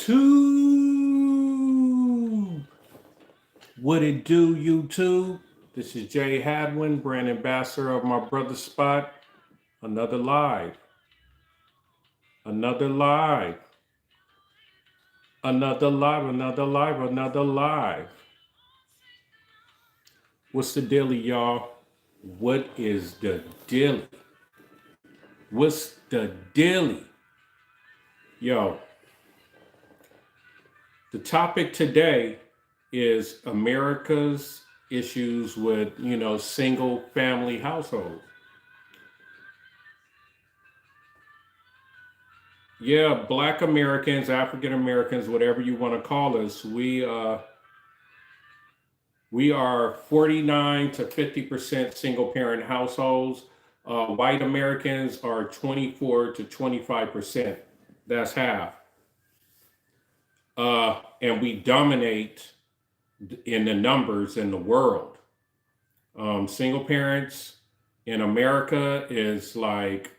YouTube. What it do, YouTube? This is Jay Hadwinn, brand ambassador of my brother Spot. Another live, another live, another live, another live, another live. What's the dealie, y'all? What is the dealie? What's the dealie? Yo, the topic today is America's issues with, single family households. Yeah, Black Americans, African Americans, whatever you want to call us, we are 49 to 50% single parent households. White Americans are 24 to 25%. That's half. And we dominate in the numbers in the world. Single parents in America is like,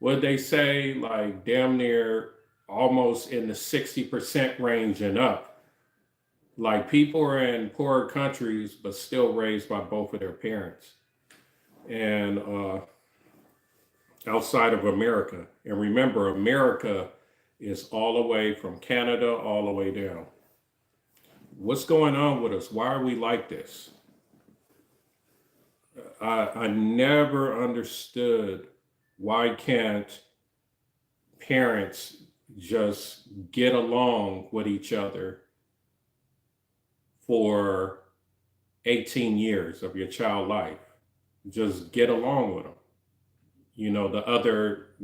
what they say, like damn near almost in the 60% range and up. Like people are in poorer countries, but still raised by both of their parents. And outside of America. And remember, America is all the way from Canada all the way down. What's going on with us? Why are we like this? I never understood why can't parents just get along with each other for 18 years of your child life? Just get along with them.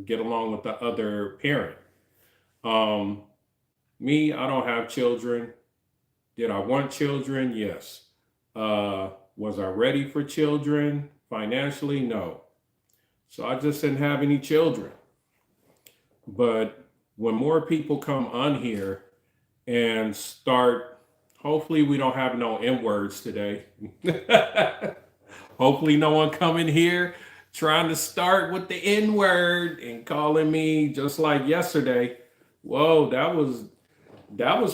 Get along with the other parent. Me, I don't have children. Did I want children? Yes. Was I ready for children financially? No. So I just didn't have any children. But when more people come on here and start, hopefully we don't have no N-words today. Hopefully no one coming here trying to start with the N-word and calling me just like yesterday. Whoa, that was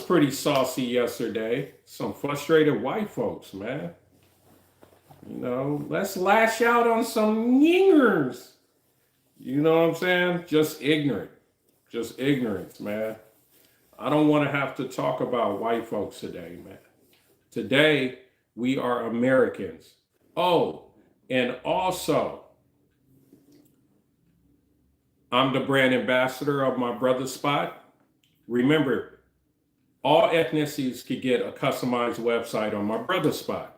pretty saucy yesterday. Some frustrated white folks, man. Let's lash out on some yingers. You know what I'm saying? Just ignorant. Just ignorance, man. I don't want to have to talk about white folks today, man. Today, we are Americans. Oh, and also, I'm the brand ambassador of my brother Spot. Remember, all ethnicities could get a customized website on my brother Spot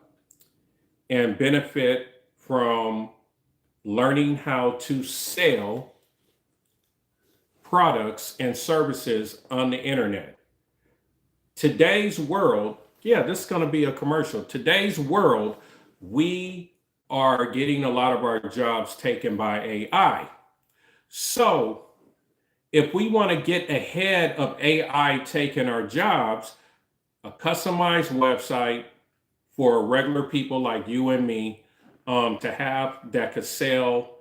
and benefit from learning how to sell products and services on the internet. Today's world, this is going to be a commercial. Today's world, we are getting a lot of our jobs taken by AI. So if we want to get ahead of AI taking our jobs, a customized website for regular people like you and me to have that could sell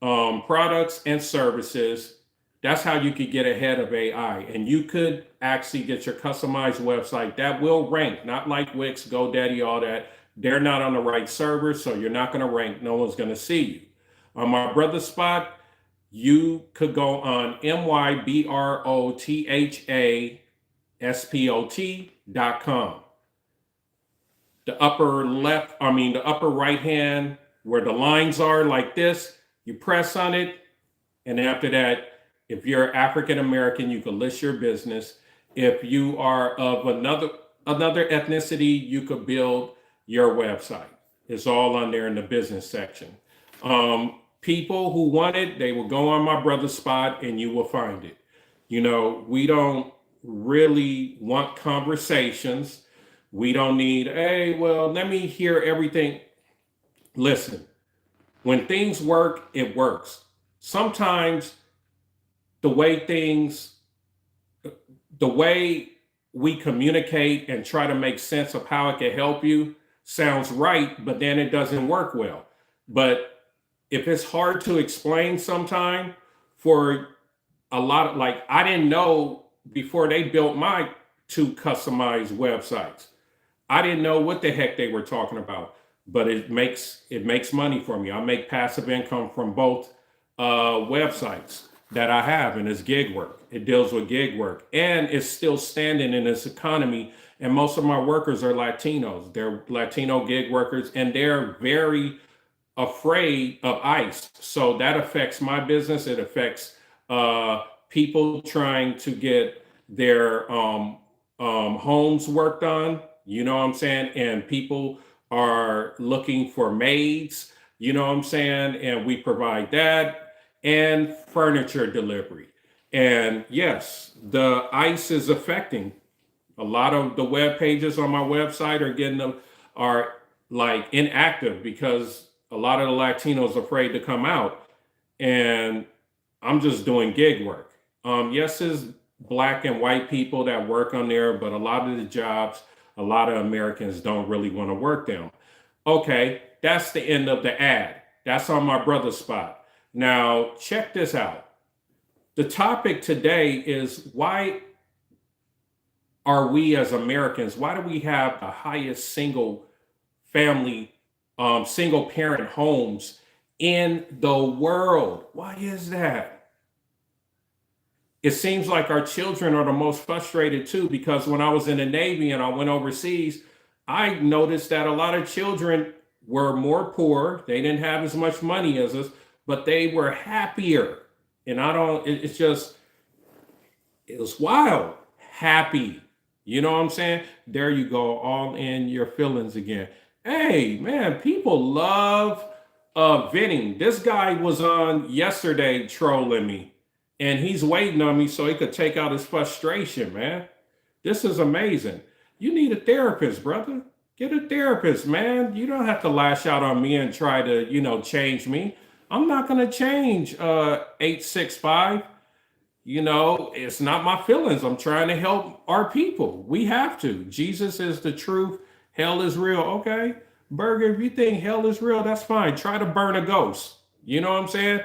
products and services. That's how you could get ahead of AI. And you could actually get your customized website that will rank, not like Wix, GoDaddy, all that. They're not on the right server, so you're not going to rank. No one's going to see you. On my brother Spot, you could go on mybrothaspot.com. The upper right hand where the lines are like this, you press on it. And after that, if you're African American, you can list your business. If you are of another ethnicity, you could build your website. It's all on there in the business section. People who want it, they will go on my brother's Spot and you will find it. We don't really want conversations. We don't need, hey, well, let me hear everything. Listen, when things work, it works. Sometimes the way we communicate and try to make sense of how it can help you sounds right, but then it doesn't work well. But if it's hard to explain sometime for a lot of, like, I didn't know before they built my two customized websites. I didn't know what the heck they were talking about, but it makes money for me. I make passive income from both websites that I have, and it's gig work. It deals with gig work, and it's still standing in this economy. And most of my workers are Latinos. They're Latino gig workers, and they're very afraid of ICE. So that affects my business. It affects people trying to get their homes worked on. You know what I'm saying? And people are looking for maids. You know what I'm saying? And we provide that and furniture delivery. And yes, the ICE is affecting a lot of the web pages on my website are like inactive because a lot of the Latinos are afraid to come out, and I'm just doing gig work. Yes, there's black and white people that work on there, but a lot of the jobs, a lot of Americans don't really want to work them. Okay, that's the end of the ad. That's on my brother's spot. Now, check this out. The topic today is why are we as Americans, why do we have the highest single parent homes in the world? Why is that? It seems like our children are the most frustrated too, because when I was in the Navy and I went overseas, I noticed that a lot of children were more poor. They didn't have as much money as us, but they were happier. And it's just, it was wild. Happy. You know what I'm saying? There you go, all in your feelings again. Hey, man, people love venting. This guy was on yesterday trolling me, and he's waiting on me so he could take out his frustration, man. This is amazing. You need a therapist, brother. Get a therapist, man. You don't have to lash out on me and try to, change me. I'm not going to change 865. It's not my feelings. I'm trying to help our people. We have to. Jesus is the truth. Hell is real. Okay. Burger, if you think hell is real, that's fine. Try to burn a ghost. You know what I'm saying?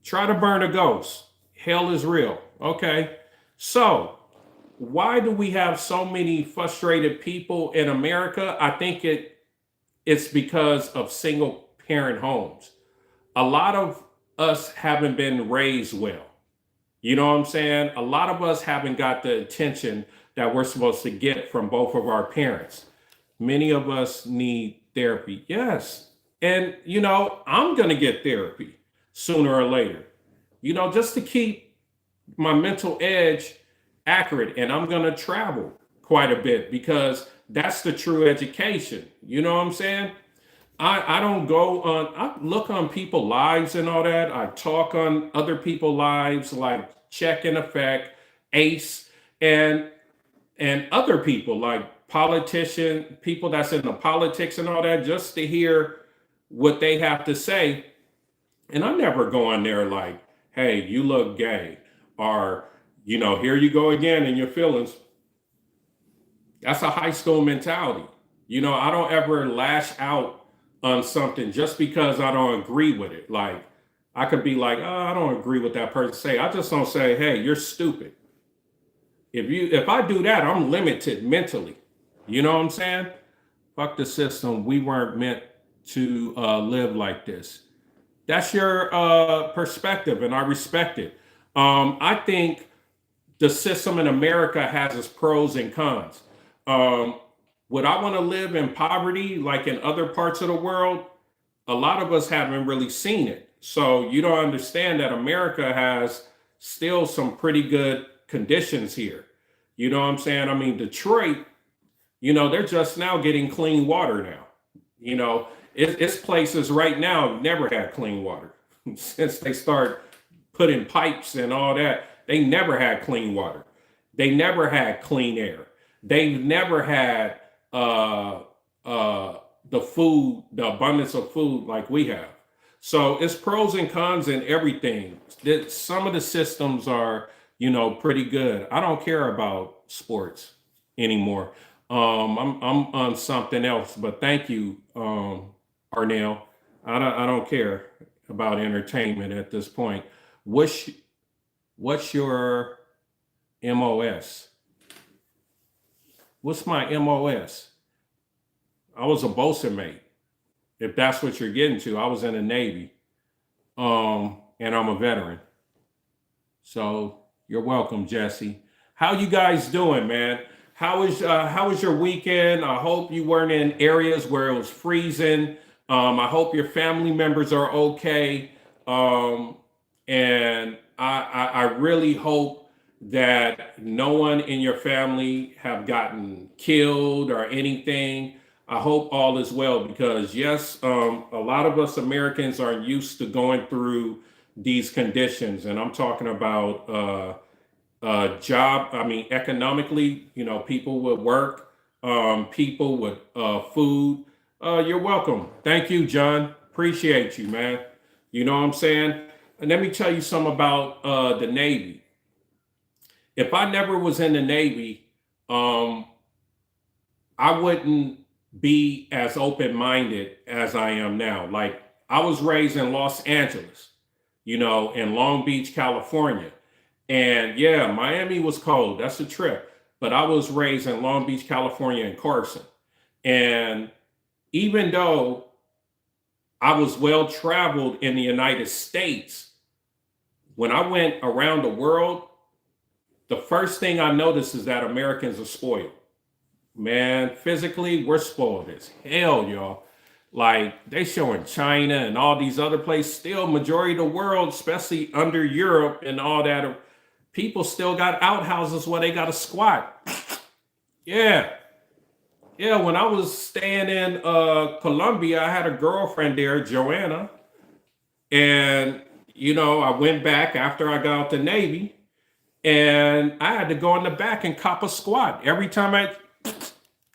Try to burn a ghost. Hell is real. Okay. So, why do we have so many frustrated people in America? I think it's because of single parent homes. A lot of us haven't been raised well. You know what I'm saying? A lot of us haven't got the attention that we're supposed to get from both of our parents. Many of us need therapy. Yes. And, I'm going to get therapy sooner or later, just to keep my mental edge accurate. And I'm going to travel quite a bit because that's the true education. You know what I'm saying? I don't I look on people's lives and all that. I talk on other people's lives like Check and Effect, Ace, and other people like politicians, people that's in the politics and all that, just to hear what they have to say. And I never go on there like, hey, you look gay, or, here you go again in your feelings. That's a high school mentality. I don't ever lash out on something just because I don't agree with it. Like, I could be like, oh, I don't agree with that person say. I just don't say, hey, you're stupid. If I do that, I'm limited mentally. You know what I'm saying? Fuck the system. We weren't meant to live like this. That's your perspective, and I respect it. I think the system in America has its pros and cons. Um, would I want to live in poverty like in other parts of the world? A lot of us haven't really seen it. So you don't understand that America has still some pretty good conditions here. You know what I'm saying? I mean, Detroit, they're just now getting clean water now. It's places right now never had clean water since they start putting pipes and all that. They never had clean water. They never had clean air. They never had the abundance of food like we have. So it's pros and cons in everything. Some of the systems are, pretty good. I don't care about sports anymore. I'm on something else, but thank you, Arnell. I don't care about entertainment at this point. What's what's your MOS. What's my MOS? I was a bosun mate. If that's what you're getting to, I was in the Navy. And I'm a veteran. So you're welcome, Jesse. How you guys doing, man? How was your weekend? I hope you weren't in areas where it was freezing. I hope your family members are okay. And I really hope that no one in your family have gotten killed or anything. I hope all is well because yes, a lot of us Americans aren't used to going through these conditions, and I'm talking about job. I mean, economically, people with work, people with food. You're welcome. Thank you, John. Appreciate you, man. You know what I'm saying? And let me tell you something about the Navy. If I never was in the Navy, I wouldn't be as open-minded as I am now. Like I was raised in Los Angeles, in Long Beach, California. And yeah, Miami was cold. That's a trip. But I was raised in Long Beach, California, and Carson. And even though I was well traveled in the United States, when I went around the world, the first thing I noticed is that Americans are spoiled. Man, physically, we're spoiled as hell, y'all. Like they showing China and all these other places, still majority of the world, especially under Europe and all that, people still got outhouses where they got to squat. Yeah. Yeah, when I was staying in Colombia, I had a girlfriend there, Joanna. And, I went back after I got out the Navy and I had to go in the back and cop a squat. Every time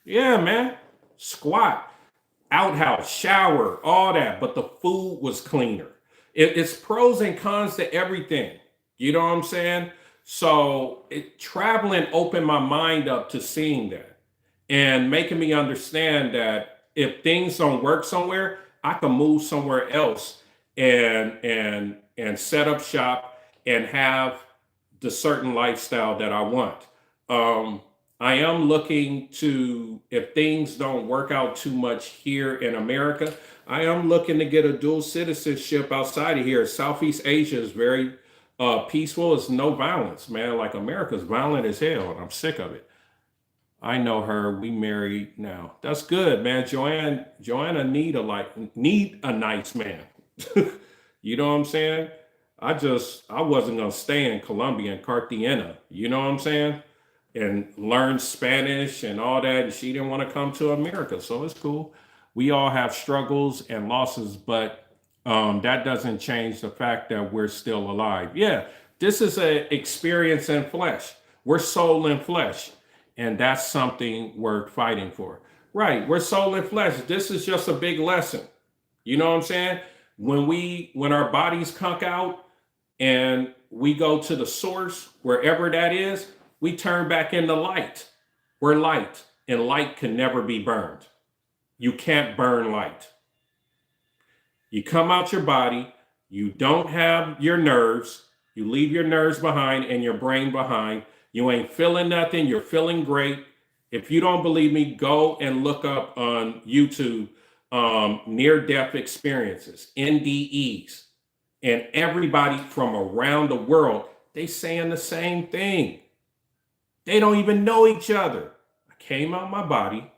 yeah, man, squat, outhouse, shower, all that. But the food was cleaner. It's pros and cons to everything. You know what I'm saying? So traveling opened my mind up to seeing that and making me understand that if things don't work somewhere, I can move somewhere else and set up shop and have the certain lifestyle that I want. I am looking to, if things don't work out too much here in America, I am looking to get a dual citizenship outside of here. Southeast Asia is very peaceful. It's no violence, man. Like America's violent as hell, and I'm sick of it. I know her. We married now. That's good, man. Joanna need a nice man. You know what I'm saying? I wasn't gonna stay in Colombia and Cartagena. You know what I'm saying? And learn Spanish and all that. And she didn't want to come to America. So it's cool. We all have struggles and losses, but that doesn't change the fact that we're still alive. Yeah, this is an experience in flesh. We're soul and flesh. And that's something worth fighting for. Right. We're soul and flesh. This is just a big lesson. You know what I'm saying? When our bodies conk out and we go to the source, wherever that is, we turn back into light. We're light, and light can never be burned. You can't burn light. You come out your body, you don't have your nerves, you leave your nerves behind and your brain behind. You ain't feeling nothing, you're feeling great. If you don't believe me, go and look up on YouTube near-death experiences, NDEs, and everybody from around the world, they saying the same thing. They don't even know each other. I came out my body.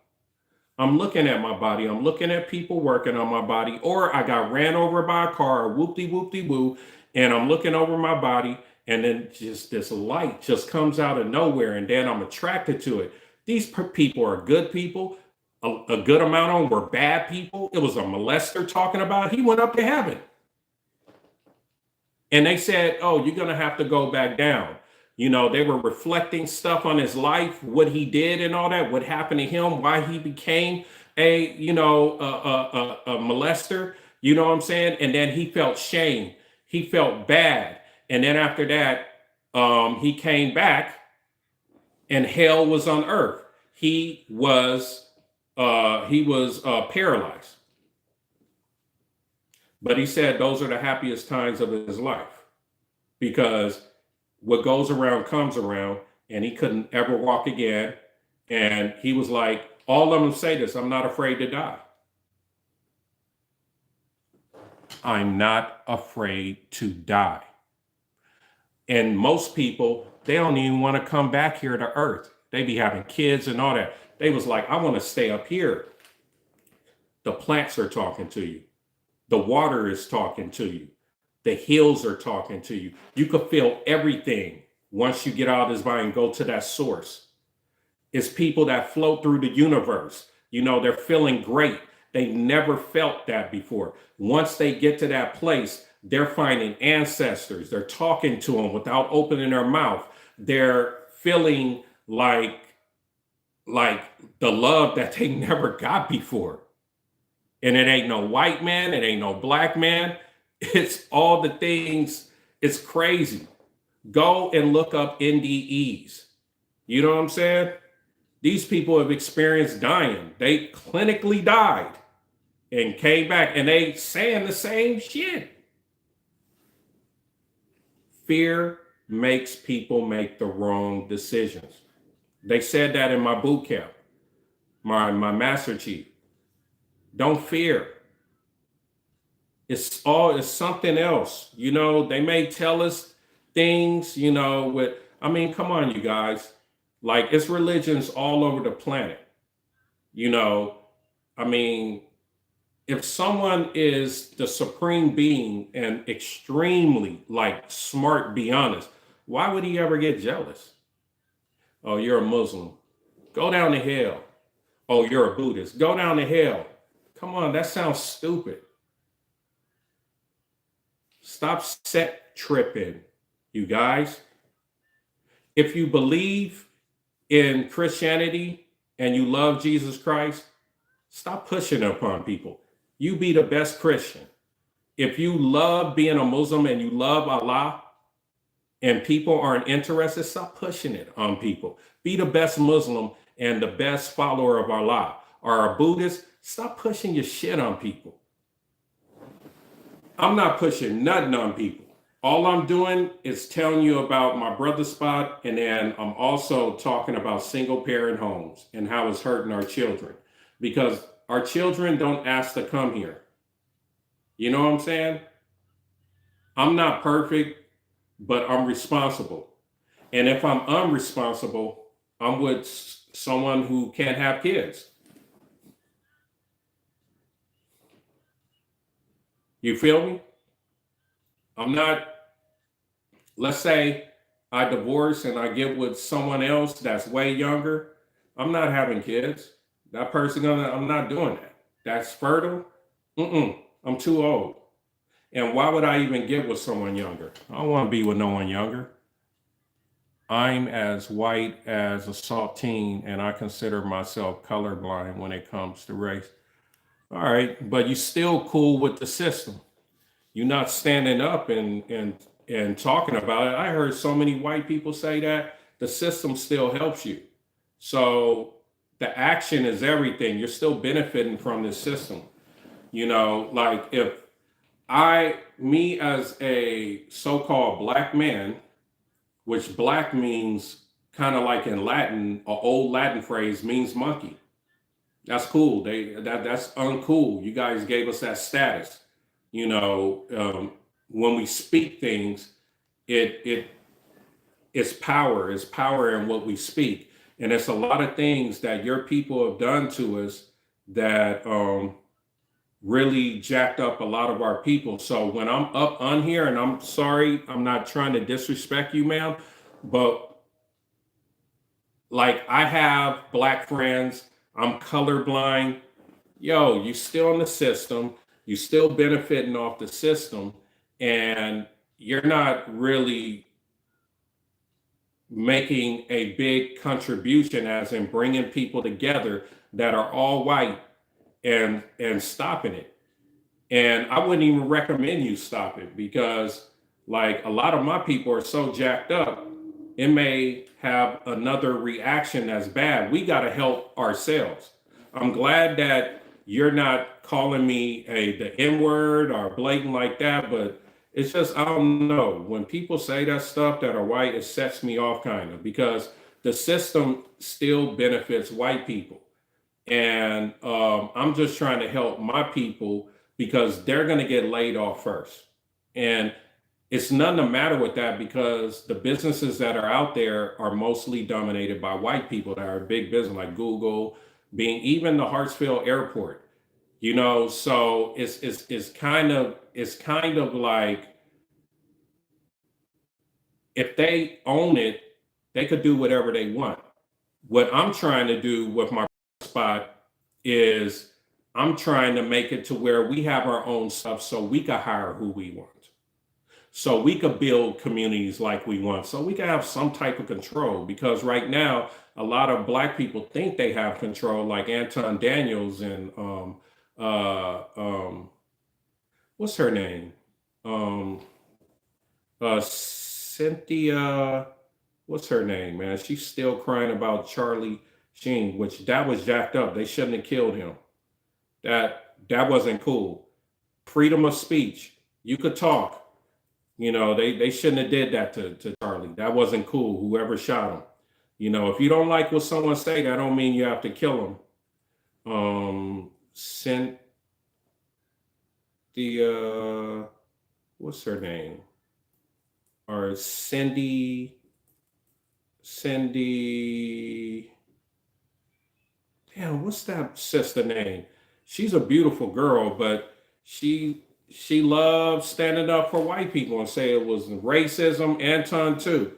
I'm looking at my body. I'm looking at people working on my body, or I got ran over by a car, whoop-de-whoop-de-woo, and I'm looking over my body, and then just this light just comes out of nowhere, and then I'm attracted to it. These people are good people. A good amount of them were bad people. It was a molester talking about. He went up to heaven. And they said, oh, you're going to have to go back down. They were reflecting stuff on his life, what he did and all that, what happened to him, why he became a molester. You know what I'm saying? And then he felt shame. He felt bad. And then after that, he came back and hell was on earth. He was paralyzed. But he said those are the happiest times of his life because what goes around comes around. and he couldn't ever walk again. And he was like, all of them say this, I'm not afraid to die. I'm not afraid to die. And most people, they don't even want to come back here to earth. They be having kids and all that. They was like, I want to stay up here. The plants are talking to you. The water is talking to you. The hills are talking to you. You could feel everything once you get out of this body and go to that source. It's people that float through the universe. You know, they're feeling great. They never felt that before. Once they get to that place, they're finding ancestors. They're talking to them without opening their mouth. They're feeling like the love that they never got before. And it ain't no white man. It ain't no black man. It's all the things. It's crazy. Go and look up NDEs. You know what I'm saying? These people have experienced dying. They clinically died and came back, and they saying the same shit. Fear makes people make the wrong decisions. They said that in my boot camp, my master chief. Don't fear. It's something else. You know, they may tell us things, you know, come on, you guys. Like, it's religions all over the planet. You know, if someone is the supreme being and extremely smart, be honest, why would he ever get jealous? Oh, you're a Muslim. Go down to hell. Oh, you're a Buddhist. Go down to hell. Come on, that sounds stupid. Stop set tripping, you guys. If you believe in Christianity and you love Jesus Christ, stop pushing it upon people. You be the best Christian. If you love being a Muslim and you love Allah and people aren't interested, stop pushing it on people. Be the best Muslim and the best follower of Allah. Or a Buddhist, stop pushing your shit on people. I'm not pushing nothing on people. All I'm doing is telling you about my brother spot, and then I'm also talking about single parent homes and how it's hurting our children, because our children don't ask to come here. You know what I'm saying? I'm not perfect, but I'm responsible. And if I'm unresponsible, I'm with someone who can't have kids. You feel me? I'm not, let's say I divorce and I get with someone else that's way younger. I'm not having kids. That person, I'm not doing that. That's fertile. I'm too old. And why would I even get with someone younger? I don't want to be with no one younger. I'm as white as a saltine, and I consider myself colorblind when it comes to race. All right, but you still cool with the system. You're not standing up and talking about it. I heard so many white people say that the system still helps you. So the action is everything. You're still benefiting from this system. You know, like if me as a so-called black man, which black means kind of like in Latin, an old Latin phrase means monkey. That's cool. That's uncool. You guys gave us that status. You know, when we speak things, it's power. It's power in what we speak, and it's a lot of things that your people have done to us that really jacked up a lot of our people. So when I'm up on here, and I'm sorry, I'm not trying to disrespect you, ma'am, but like I have black friends, I'm colorblind. Yo, you still in the system, you still benefiting off the system, and you're not really making a big contribution as in bringing people together that are all white and stopping it. And I wouldn't even recommend you stop it, because like a lot of my people are so jacked up, it may have another reaction that's bad. We got to help ourselves. I'm glad that you're not calling me the N-word or blatant like that, but It's just, I don't know. When people say that stuff that are white, it sets me off kind of because the system still benefits white people. And I'm just trying to help my people because they're going to get laid off first. And it's nothing the matter with that because the businesses that are out there are mostly dominated by white people that are big business, like Google, being even the Hartsfield Airport. So it's kind of like if they own it, they could do whatever they want. What I'm trying to do with my spot is I'm trying to make it to where we have our own stuff so we can hire who we want. So we could build communities like we want. So we can have some type of control because right now a lot of black people think they have control, like Anton Daniels and what's her name? Um Cynthia, what's her name, man? She's still crying about Charlie Sheen, which that was jacked up. They shouldn't have killed him. That wasn't cool. Freedom of speech. You could talk. They shouldn't have did that to Charlie. That wasn't cool. Whoever shot him. If you don't like what someone say, that don't mean you have to kill them. Sent the what's her name? Or Cindy. Damn, what's that sister name? She's a beautiful girl, but she loves standing up for white people and say it was racism, Anton too.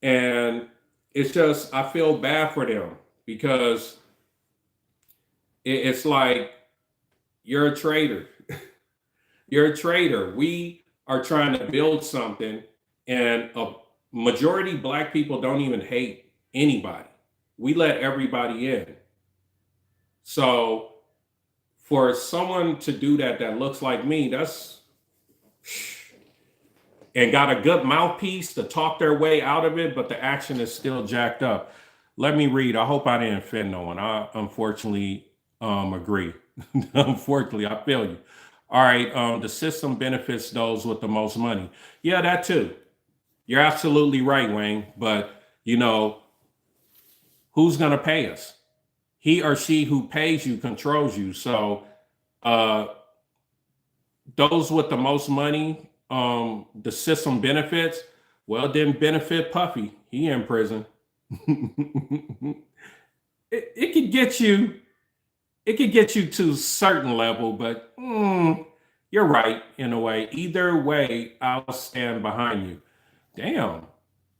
And it's just I feel bad for them because it's like you're a traitor. You're a traitor. We are trying to build something, and a majority black people don't even hate anybody. We let everybody in. So for someone to do that looks like me, that's and got a good mouthpiece to talk their way out of it, but the action is still jacked up. Let me read. I hope I didn't offend no one. I unfortunately agree. Unfortunately, I feel you. All right. The system benefits those with the most money. Yeah, that too. You're absolutely right, Wayne. But you know, who's gonna pay us? He or she who pays you controls you. So uh those with the most money, the system benefits, well, didn't benefit Puffy. He in prison. It could get you, it could get you to a certain level, but you're right in a way. Either way, I'll stand behind you. Damn,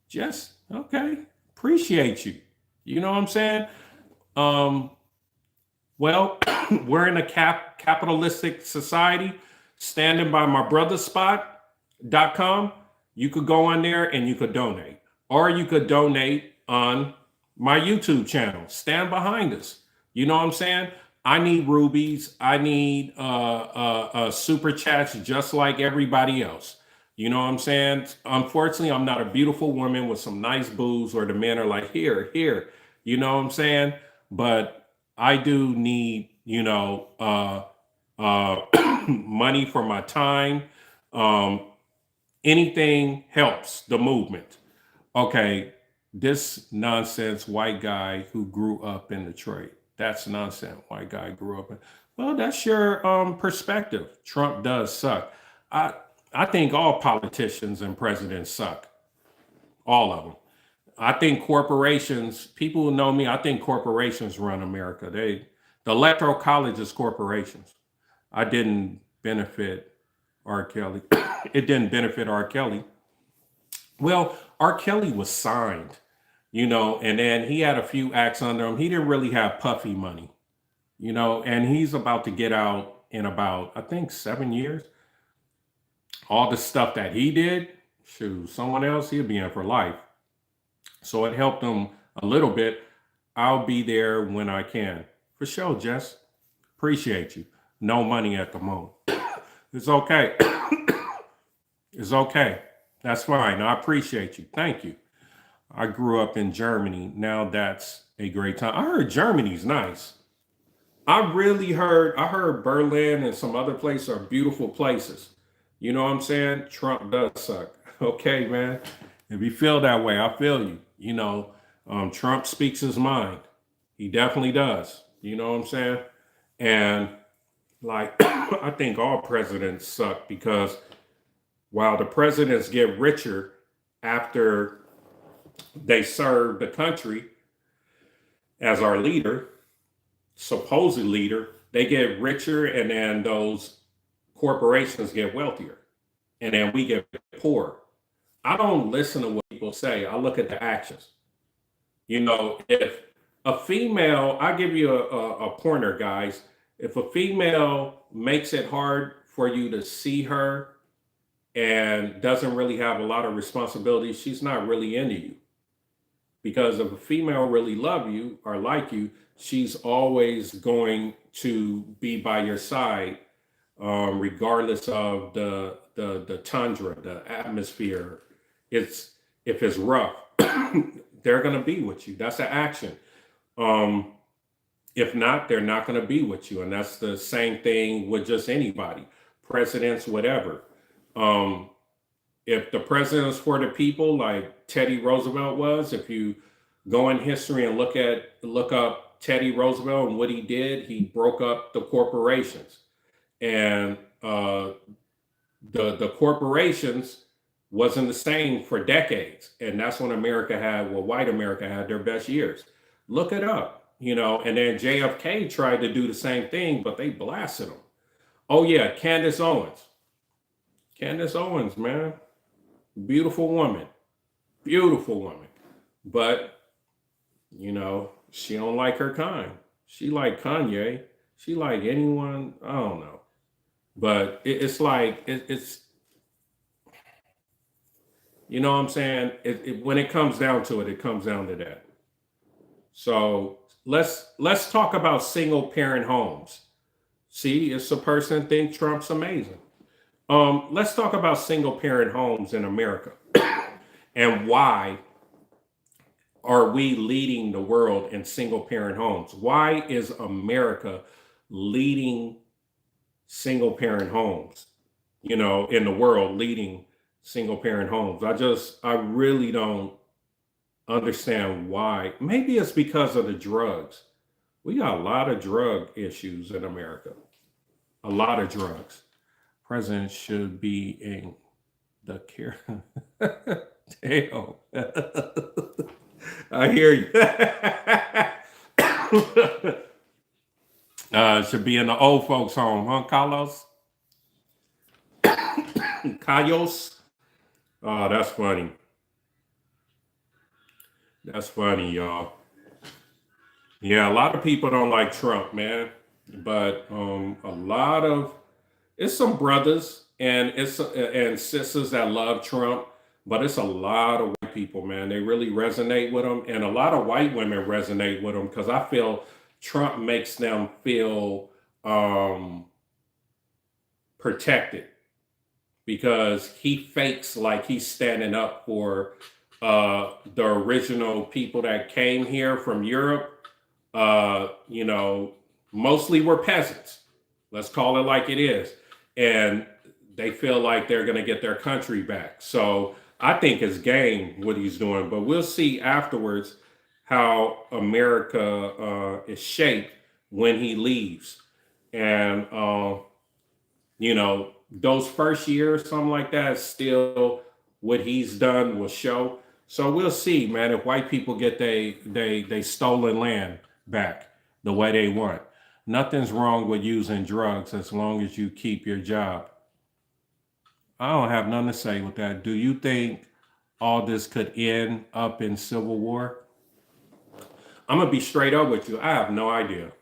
just okay. Appreciate you. You know what I'm saying? Um, well, we're in a capitalistic society. Standing by my brother's spot.com. You could go on there and you could donate, or you could donate on my YouTube channel. Stand behind us. You know what I'm saying? I need rubies. I need super chats just like everybody else. You know what I'm saying? Unfortunately, I'm not a beautiful woman with some nice boobs where the men are like, here, here. You know what I'm saying? But I do need, money for my time. Um, Anything helps the movement. Okay, this nonsense white guy who grew up in Detroit. That's nonsense. White guy grew up in. Well, that's your perspective. Trump does suck. I I think all politicians and presidents suck. All of them. I think corporations. People who know me. I think corporations run America. The electoral college is corporations. I didn't benefit R. Kelly. It didn't benefit R. Kelly. Well, R. Kelly was signed, and then he had a few acts under him. He didn't really have puffy money, and he's about to get out in about, I think, 7 years. All the stuff that he did, shoot, someone else, he'll be in for life. So it helped him a little bit. I'll be there when I can. For sure, Jess. Appreciate you. No money at the moment. It's okay. It's okay. That's fine. I appreciate you. Thank you. I grew up in Germany. Now that's a great time. I heard Germany's nice. I heard Berlin and some other places are beautiful places. You know what I'm saying? Trump does suck. Okay, man. If you feel that way, I feel you. Trump speaks his mind. He definitely does. You know what I'm saying? And like, I think all presidents suck because while the presidents get richer after they serve the country as our leader, supposed leader, they get richer and then those corporations get wealthier and then we get poor. I don't listen to what people say. I look at the actions. If a female, I give you a pointer, guys. If a female makes it hard for you to see her and doesn't really have a lot of responsibility, she's not really into you. Because if a female really love you or like you, she's always going to be by your side, regardless of the tundra, the atmosphere. It's If it's rough, they're gonna be with you. That's an action. Um, if not, they're not gonna be with you, and that's the same thing with just anybody, presidents, whatever. Um, if the president's for the people, like Teddy Roosevelt was, if you go in history and look up Teddy Roosevelt and what he did, he broke up the corporations, and the corporations wasn't the same for decades, and that's when white America had their best years. Look it up, and then JFK tried to do the same thing, but they blasted him. Oh yeah, Candace Owens, man. Beautiful woman. Beautiful woman. But, she don't like her kind. She like Kanye. She like anyone, I don't know. But it's like, it's, you know what I'm saying? When it comes down to it, it comes down to that. So let's talk about single parent homes. See, it's a person think Trump's amazing. Let's talk about single parent homes in America and why are we leading the world in single parent homes? Why is America leading single parent homes? In the world, leading single parent homes. I really don't understand why. Maybe it's because of the drugs. We got a lot of drug issues in America. A lot of drugs. President should be in the care. Damn. I hear you. Should be in the old folks' home, huh, Carlos? Cayos? Oh, that's funny. That's funny, y'all. Yeah, a lot of people don't like Trump, man. But it's some brothers and sisters that love Trump, but it's a lot of white people, man. They really resonate with him, and a lot of white women resonate with him because I feel Trump makes them feel protected because he fakes like he's standing up for the original people that came here from Europe. Mostly were peasants. Let's call it like it is. And they feel like they're going to get their country back. So I think it's game what he's doing, but we'll see afterwards how America is shaped when he leaves. And, those first years, something like that, still what he's done will show. So we'll see, man, if white people get they stolen land back the way they want. Nothing's wrong with using drugs as long as you keep your job. I don't have nothing to say with that. Do you think all this could end up in civil war? I'm gonna be straight up with you. I have no idea.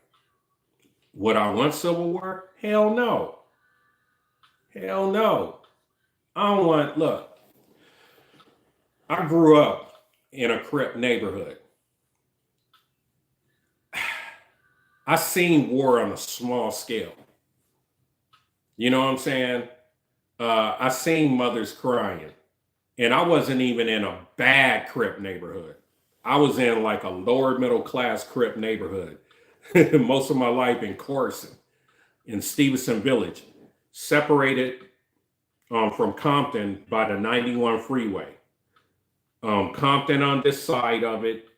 Would I want civil war? Hell no. Hell no. Look, I grew up in a Crip neighborhood. I seen war on a small scale. You know what I'm saying? I seen mothers crying, and I wasn't even in a bad Crip neighborhood. I was in like a lower middle class Crip neighborhood. Most of my life in Corson, in Stevenson Village, separated from Compton by the 91 freeway. Compton on this side of it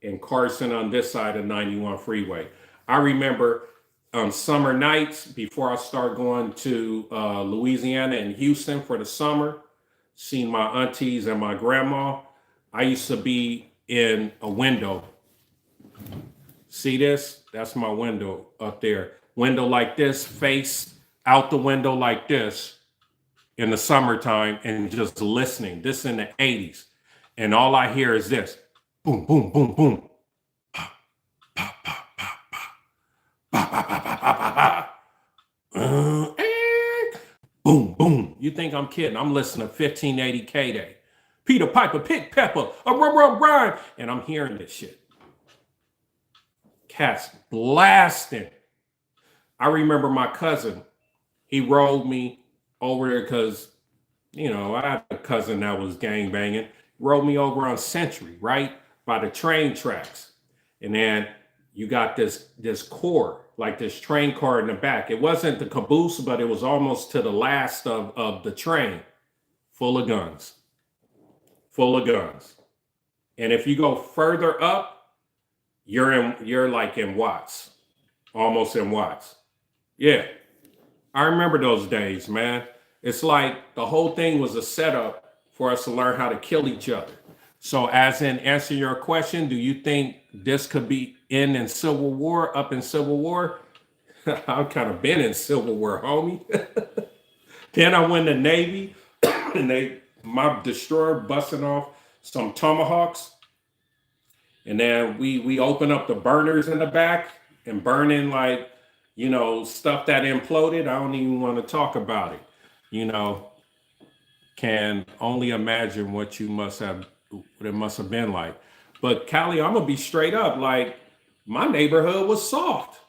and Carson on this side of 91 freeway. I remember summer nights before I start going to Louisiana and Houston for the summer, seeing my aunties and my grandma. I used to be in a window. See this? That's my window up there. Window like this, face out the window like this in the summertime and just listening. This in the 80s. And all I hear is this. Boom, boom, boom, boom. Pa, pa, pa, pa, pa. Pa, pa, pa, pa, pa, pa, pa. Boom, boom. You think I'm kidding? I'm listening to 1580 K-Day. Peter Piper, Pick Pepper, a run. And I'm hearing this shit. Cats blasting. I remember my cousin, he rolled me over there because, you know, I had a cousin that was gang banging. Rolled me over on Century, right? By the train tracks. And then you got this core, like this train car in the back. It wasn't the caboose, but it was almost to the last of the train. Full of guns. Full of guns. And if you go further up, you're like in Watts. Almost in Watts. Yeah. I remember those days, man. It's like the whole thing was a setup for us to learn how to kill each other. So as in answer your question, do you think this could be in Civil War, up in Civil War? I've kind of been in Civil War, homie. Then I went to Navy and my destroyer busting off some tomahawks. And then we open up the burners in the back and burning like, you know, stuff that imploded. I don't even want to talk about it. You know, can only imagine what it must have been like. But Callie, I'm gonna be straight up. Like my neighborhood was soft.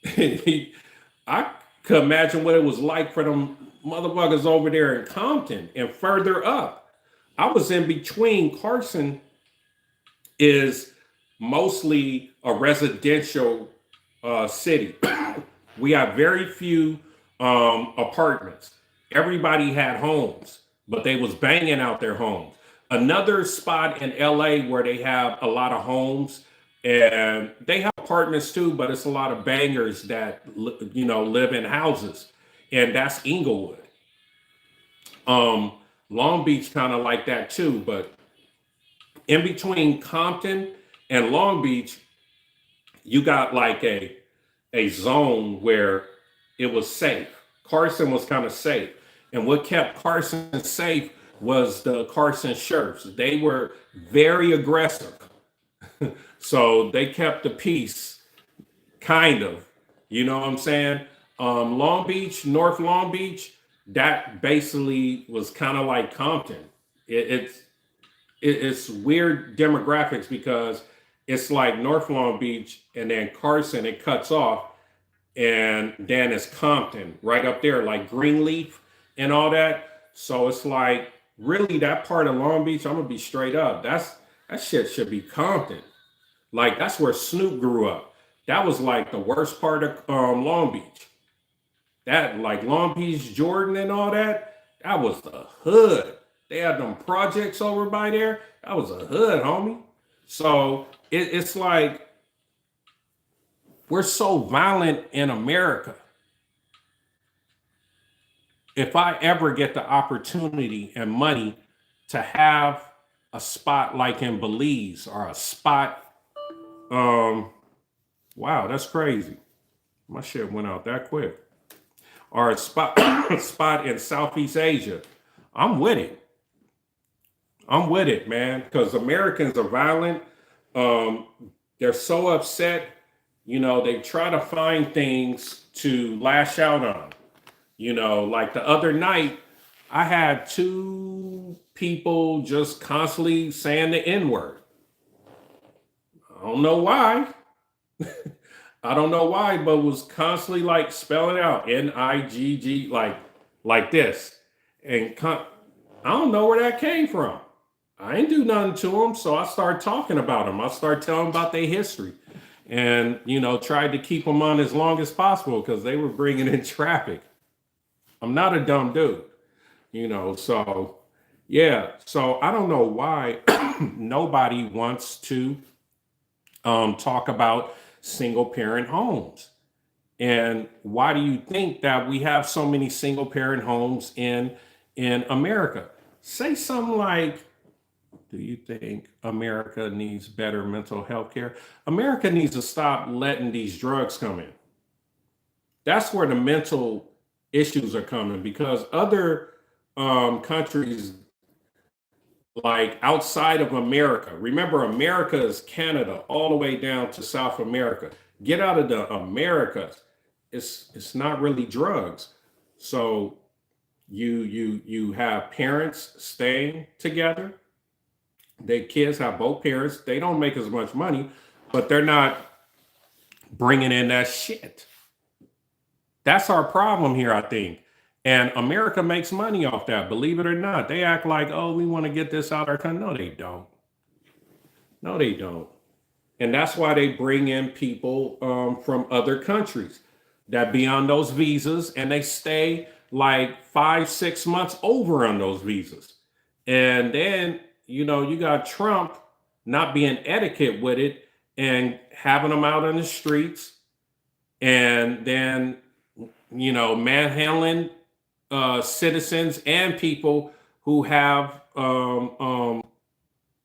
I could imagine what it was like for them motherfuckers over there in Compton and further up. I was in between. Carson is mostly a residential city. We have very few apartments. Everybody had homes, but they was banging out their homes. Another spot in LA where they have a lot of homes and they have apartments too, but it's a lot of bangers that, you know, live in houses, and that's Inglewood. Long Beach kind of like that too, but in between Compton and Long Beach, you got like a zone where it was safe. Carson was kind of safe. And what kept Carson safe was the Carson sheriffs. They were very aggressive. So they kept the peace, kind of. You know what I'm saying? Long Beach, North Long Beach, that basically was kind of like Compton. It's weird demographics because it's like North Long Beach and then Carson, it cuts off. And then it's Compton right up there, like Greenleaf and all that. So it's like really that part of Long Beach, I'm gonna be straight up. That shit should be Compton. Like that's where Snoop grew up. That was like the worst part of Long Beach. That like Long Beach, Jordan and all that, that was the hood. They had them projects over by there. That was a hood, homie. So it's like we're so violent in America. If I ever get the opportunity and money to have a spot like in Belize or a spot, wow, that's crazy. My shit went out that quick. Or a spot, spot in Southeast Asia, I'm with it. I'm with it, man, because Americans are violent. They're so upset. You know, they try to find things to lash out on. You know, like the other night, I had two people just constantly saying the N-word. I don't know why. I don't know why, but was constantly like spelling out N-I-G-G, like this. And I don't know where that came from. I ain't do nothing to them, so I started talking about them. I started telling them about their history. And, you know, tried to keep them on as long as possible because they were bringing in traffic. I'm not a dumb dude. So yeah, so I don't know why nobody wants to talk about single parent homes. And why do you think that we have so many single parent homes in America? Say something like, do you think America needs better mental health care? America needs to stop letting these drugs come in. That's where the mental issues are coming, because other countries, like outside of America, remember, America is Canada all the way down to South America. Get out of the Americas. It's not really drugs. So you have parents staying together. Their kids have both parents. They don't make as much money, but they're not bringing in that shit. That's our problem here, I think. And America makes money off that, believe it or not. They act like, oh, we want to get this out of our country. No, they don't. No, they don't. And that's why they bring in people from other countries that be on those visas, and they stay like 5, 6 months over on those visas. And then, you got Trump not being etiquette with it and having them out on the streets, and then, manhandling citizens and people who have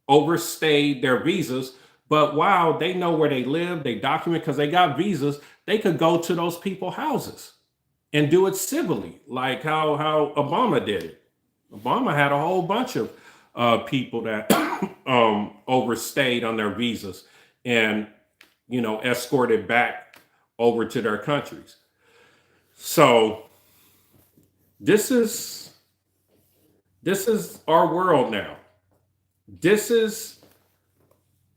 overstayed their visas. But wow, they know where they live, they document because they got visas. They could go to those people's houses and do it civilly, like how Obama did it. Obama had a whole bunch of people that overstayed on their visas and escorted back over to their countries. So this is our world now. This is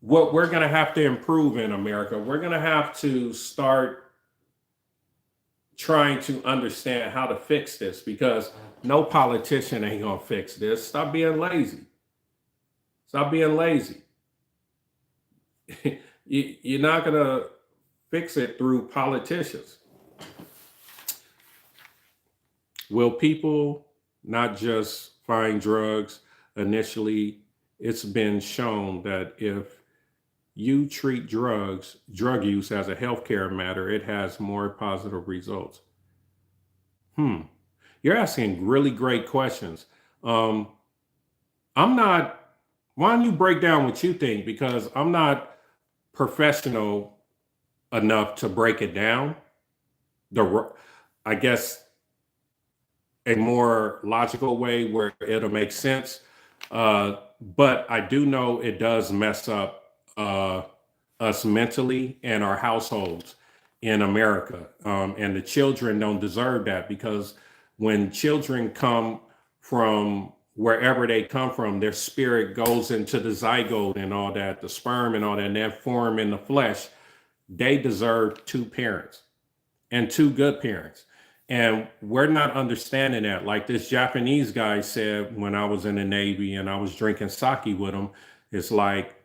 what we're going to have to improve in America. We're going to have to start trying to understand how to fix this, because no politician ain't going to fix this. Stop being lazy. Stop being lazy. You're not going to fix it through politicians. Will people not just find drugs initially? It's been shown that if you treat drug use as a healthcare matter, it has more positive results. You're asking really great questions. I'm not, why don't you break down what you think? Because I'm not professional enough to break it down. I guess a more logical way where it'll make sense. But I do know it does mess up us mentally and our households in America. And the children don't deserve that, because when children come from wherever they come from, their spirit goes into the zygote and all that, the sperm and all that, and then form in the flesh. They deserve two parents, and two good parents. And we're not understanding that. Like this Japanese guy said when I was in the Navy and I was drinking sake with him, it's like,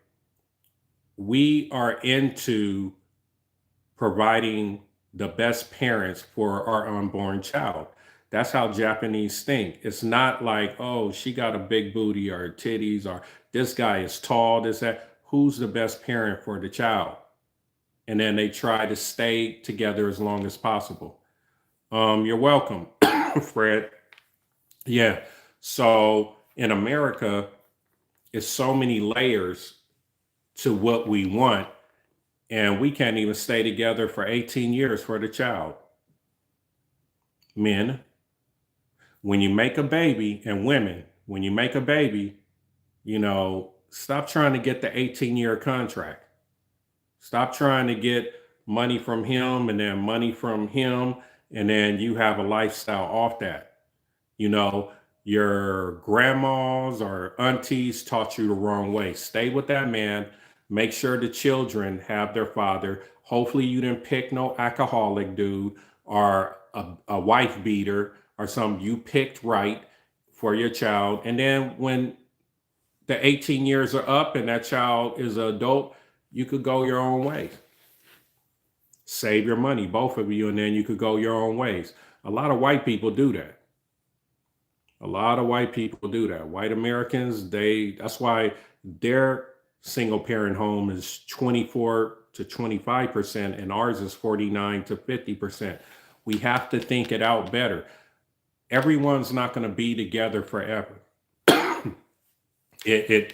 we are into providing the best parents for our unborn child. That's how Japanese think. It's not like, oh, she got a big booty or titties, or this guy is tall, this, that. Who's the best parent for the child? And then they try to stay together as long as possible. You're welcome, Fred. Yeah. So in America, it's so many layers to what we want, and we can't even stay together for 18 years for the child. Men, when you make a baby, and women, when you make a baby, stop trying to get the 18-year contract. Stop trying to get money from him and then money from him, and then you have a lifestyle off that. Your grandmas or aunties taught you the wrong way. Stay with that man. Make sure the children have their father. Hopefully you didn't pick no alcoholic dude or a wife beater or something. You picked right for your child. And then when the 18 years are up and that child is an adult, you could go your own way. Save your money, both of you, and then you could go your own ways. A lot of white people do that. A lot of white people do that. White Americans, that's why their single parent home is 24 to 25%, and ours is 49 to 50%. We have to think it out better. Everyone's not going to be together forever. It, it,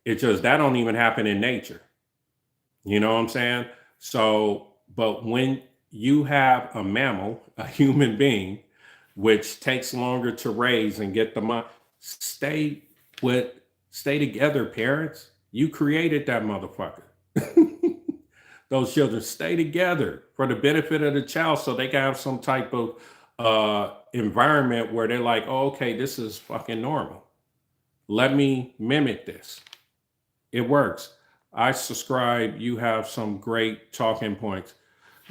it just, that don't even happen in nature. You know what I'm saying? So, but when you have a mammal, a human being, which takes longer to raise and get the money, stay with, stay together, parents. You created that motherfucker. Those children stay together for the benefit of the child so they can have some type of environment where they're like, oh, okay, this is fucking normal. Let me mimic this. It works. I subscribe. You have some great talking points.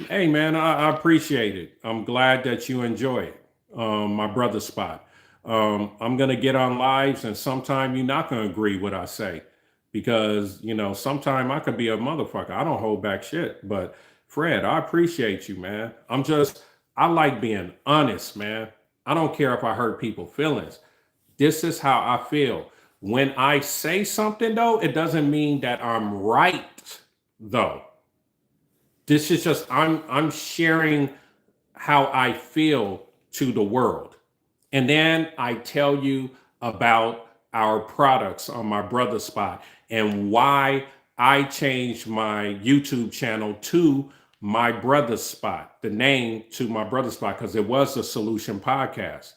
Hey, man, I appreciate it. I'm glad that you enjoy it. My brother spot. I'm going to get on lives, and sometime you're not going to agree with what I say because, you know, sometime I could be a motherfucker. I don't hold back shit. But Fred, I appreciate you, man. I like being honest, man. I don't care if I hurt people's feelings. This is how I feel. When I say something, though, it doesn't mean that I'm right, though. This is just, I'm sharing how I feel to the world. And then I tell you about our products on my brother spot and why I changed my YouTube channel to my brother spot, the name to my brother spot, because it was a solution podcast.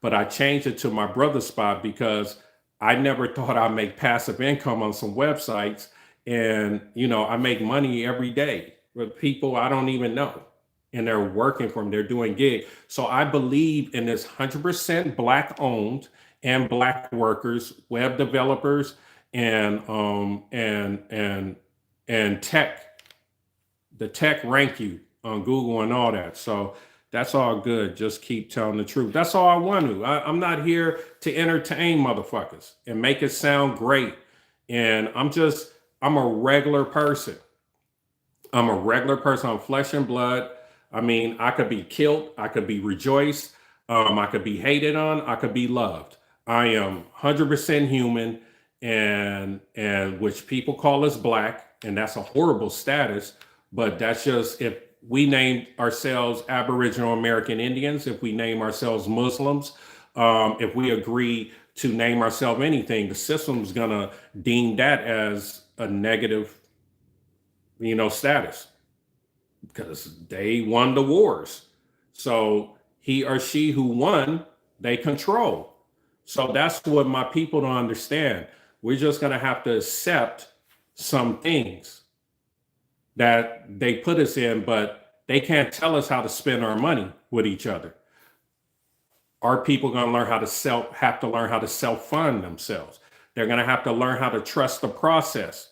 But I changed it to my brother spot because I never thought I'd make passive income on some websites. And, you know, I make money every day with people I don't even know. And they're working for them, they're doing gig. So I believe in this 100% Black owned and Black workers, web developers, and tech. The tech rank you on Google and all that. So that's all good. Just keep telling the truth. That's all I want to. I'm not here to entertain motherfuckers and make it sound great. And I'm a regular person. I'm a regular person. I'm flesh and blood. I mean, I could be killed. I could be rejoiced. I could be hated on. I could be loved. I am 100% human, and which people call us Black, and that's a horrible status. But that's just, if we name ourselves Aboriginal American Indians, if we name ourselves Muslims, if we agree to name ourselves anything, the system's gonna deem that as a negative, you know, status, because they won the wars. So he or she who won, they control. So that's what my people don't understand. We're just going to have to accept some things that they put us in, but they can't tell us how to spend our money with each other. Our people going to learn how to have to learn how to self-fund themselves. They're going to have to learn how to trust the process.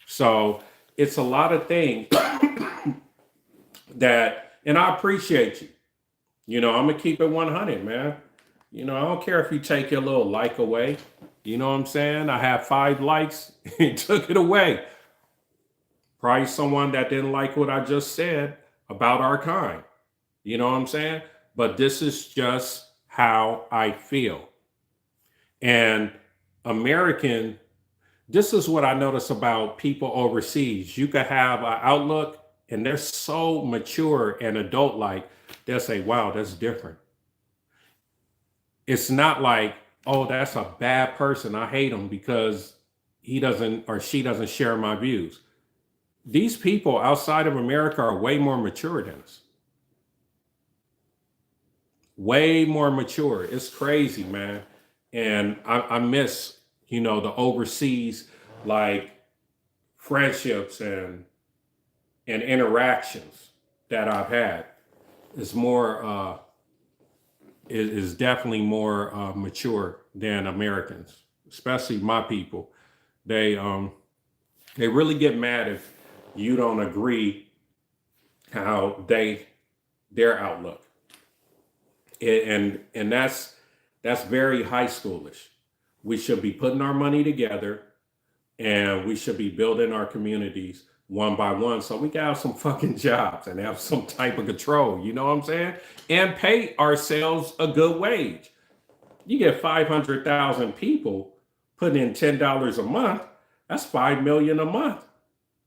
So it's a lot of things that, and I appreciate you. You know, I'm gonna keep it 100, man. You know, I don't care if you take your little like away. You know what I'm saying? I have 5 likes, he took it away. Probably someone that didn't like what I just said about our kind. You know what I'm saying? But this is just how I feel. And this is what I notice about people overseas. You could have an outlook and they're so mature and adult-like, they'll say, wow, that's different. It's not like, oh, that's a bad person, I hate him because he doesn't or she doesn't share my views. These people outside of America are way more mature than us. Way more mature. It's crazy, man. And I miss, you know, the overseas, like, friendships and interactions that I've had. Is more is definitely more mature than Americans, especially my people. They really get mad if you don't agree how their outlook. And that's very high schoolish. We should be putting our money together and we should be building our communities one by one so we can have some fucking jobs and have some type of control, you know what I'm saying? And pay ourselves a good wage. You get 500,000 people putting in $10 a month. That's 5 million a month.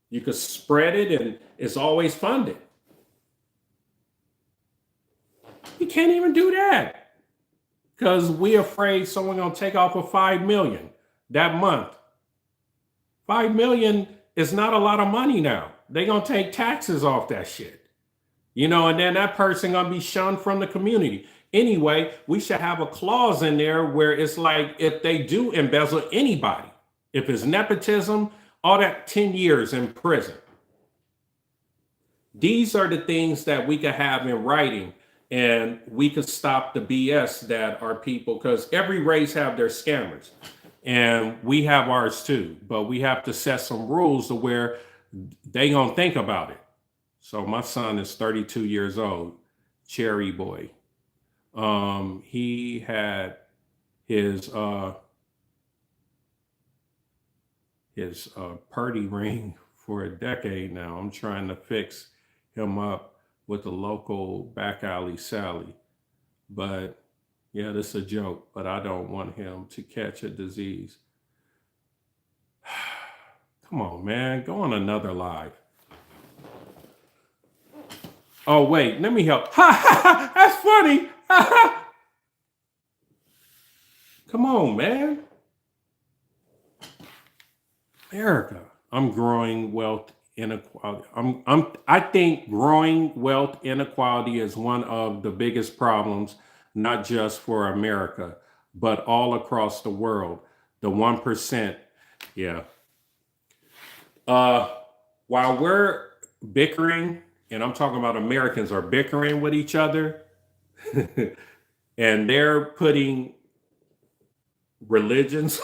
You could spread it and it's always funded. You can't even do that because we're afraid someone gonna take off of 5 million that month. 5 million is not a lot of money now. They're gonna take taxes off that shit. And then that person gonna be shunned from the community. Anyway, we should have a clause in there where it's like if they do embezzle anybody, if it's nepotism, all that 10 years in prison. These are the things that we could have in writing, and we could stop the BS that our people, because every race have their scammers, and we have ours too. But we have to set some rules to where they gonna think about it. So my son is 32 years old, cherry boy. He had his party ring for a decade now. I'm trying to fix him up with the local back alley Sally. But yeah, this is a joke, but I don't want him to catch a disease. Come on, man, go on another live. Oh, wait, let me help. That's funny. Come on, man. America, I'm growing wealth inequality. I think growing wealth inequality is one of the biggest problems, not just for America, but all across the world. The 1%. Yeah. While we're bickering, and I'm talking about Americans are bickering with each other, and they're putting religions,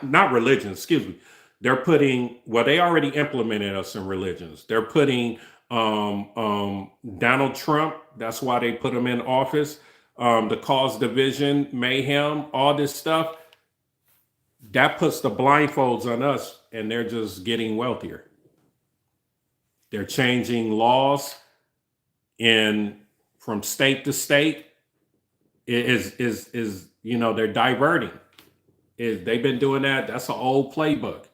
not religions, excuse me. They're putting, well, they already implemented us in religions. They're putting Donald Trump, that's why they put him in office, to cause division, mayhem, all this stuff. That puts the blindfolds on us, and they're just getting wealthier. They're changing laws from state to state. They're diverting. They've been doing that. That's an old playbook.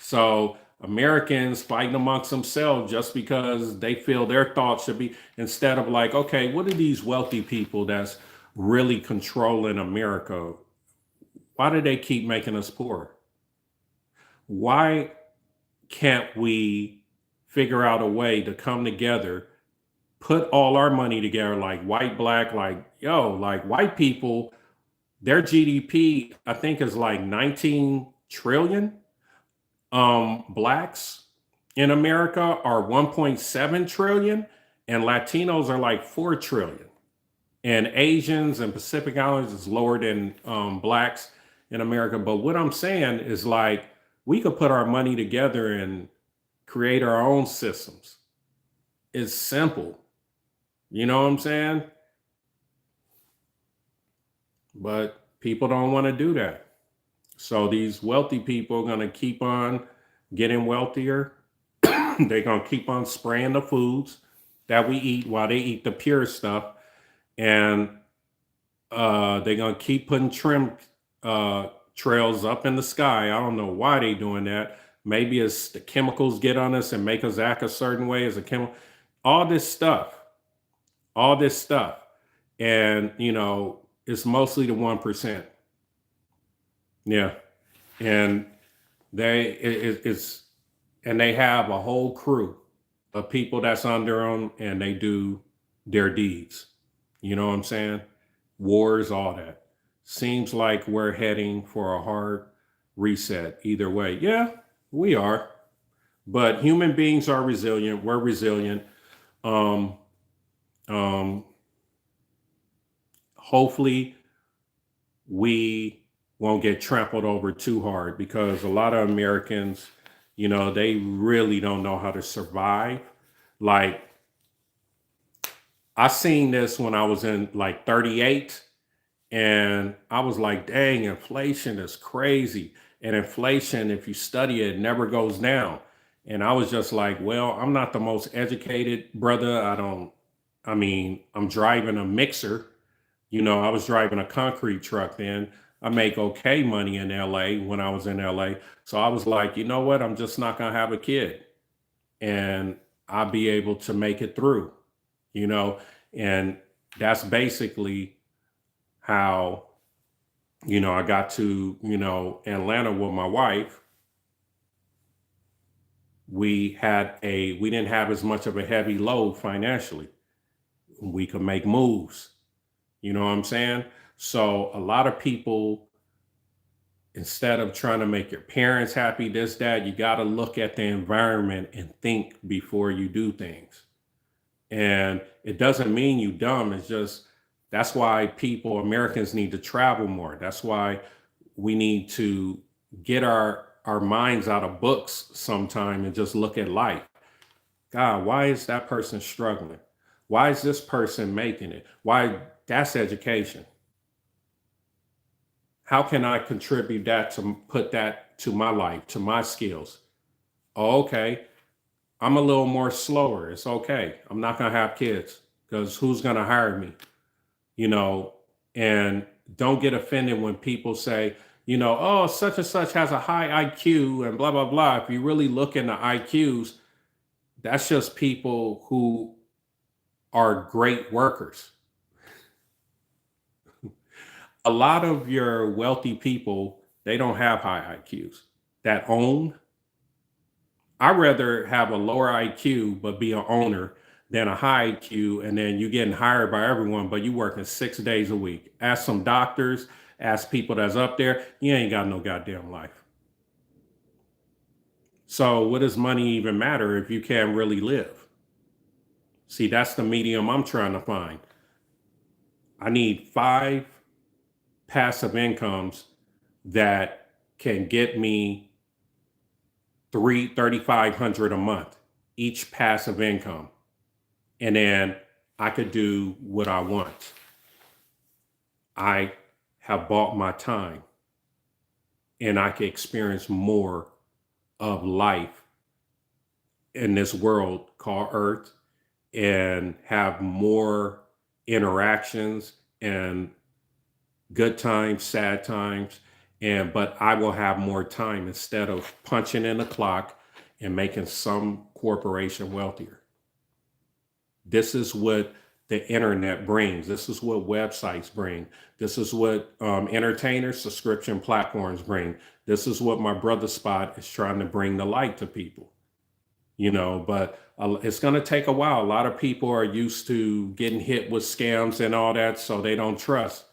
So Americans fighting amongst themselves just because they feel their thoughts should be, instead of like, okay, what are these wealthy people that's really controlling America? Why do they keep making us poor? Why can't we figure out a way to come together, put all our money together, like white, black, like white people, their GDP, I think, is like 19 trillion. Blacks in America are 1.7 trillion, and Latinos are like 4 trillion. And Asians and Pacific Islanders is lower than blacks in America. But what I'm saying is, like, we could put our money together and create our own systems. It's simple. You know what I'm saying? But people don't want to do that. So these wealthy people are going to keep on getting wealthier. They're going to keep on spraying the foods that we eat while they eat the pure stuff. And they're going to keep putting trim trails up in the sky. I don't know why they're doing that. Maybe it's the chemicals get on us and make us act a certain way as a chemical. All this stuff. And, it's mostly the 1%. Yeah. And they have a whole crew of people that's under them, and they do their deeds. You know what I'm saying? Wars, all that. Seems like we're heading for a hard reset either way. Yeah, we are. But human beings are resilient. We're resilient. Hopefully we won't get trampled over too hard, because a lot of Americans, they really don't know how to survive. Like, I seen this when I was in like 38, and I was like, dang, inflation is crazy. And inflation, if you study it, never goes down. And I was just like, well, I'm not the most educated brother. I'm driving a mixer. I was driving a concrete truck then. I make okay money in LA when I was in LA. So I was like, you know what? I'm just not going to have a kid and I'll be able to make it through, you know? And that's basically how, I got to, Atlanta with my wife. We didn't have as much of a heavy load financially. We could make moves. You know what I'm saying? So a lot of people, instead of trying to make your parents happy, this, that, you got to look at the environment and think before you do things. And it doesn't mean you dumb. It's just, that's why Americans need to travel more. That's why we need to get our minds out of books sometime and just look at life. God, why is that person struggling? Why is this person making it? Why? That's education. How can I contribute that to put that to my life, to my skills? Oh, okay. I'm a little more slower. It's okay. I'm not going to have kids because who's going to hire me? And don't get offended when people say, oh, such and such has a high IQ and blah, blah, blah. If you really look into IQs, that's just people who are great workers. A lot of your wealthy people, they don't have high IQs that own. I'd rather have a lower IQ, but be an owner than a high IQ. And then you getting hired by everyone, but you working 6 days a week. Ask some doctors, ask people that's up there. You ain't got no goddamn life. So what does money even matter if you can't really live? See, that's the medium I'm trying to find. I need 5 passive incomes that can get me $3,500 a month, each passive income. And then I could do what I want. I have bought my time and I can experience more of life in this world called Earth and have more interactions and good times, sad times, but I will have more time instead of punching in the clock and making some corporation wealthier. This is what the internet brings. This is what websites bring. This is what entertainers, subscription platforms bring. This is what my brother Spot is trying to bring the light to people. But it's going to take a while. A lot of people are used to getting hit with scams and all that, so they don't trust.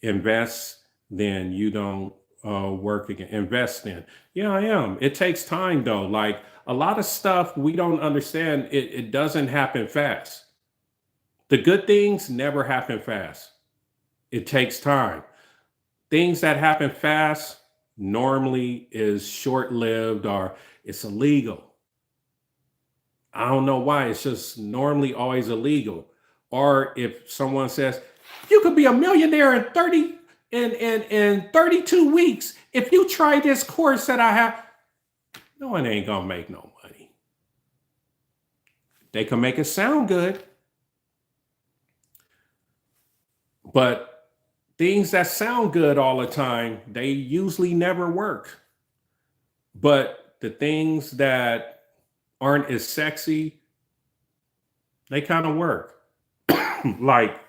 Invest, then you don't work again. Invest in. Yeah, I am. It takes time though. Like a lot of stuff we don't understand. It doesn't happen fast. The good things never happen fast. It takes time. Things that happen fast normally is short-lived or it's illegal. I don't know why. It's just normally always illegal. Or if someone says, you could be a millionaire in 32 weeks if you try this course that I have. No one ain't gonna make no money. They can make it sound good, but things that sound good all the time, they usually never work. But the things that aren't as sexy, they kind of work. Like,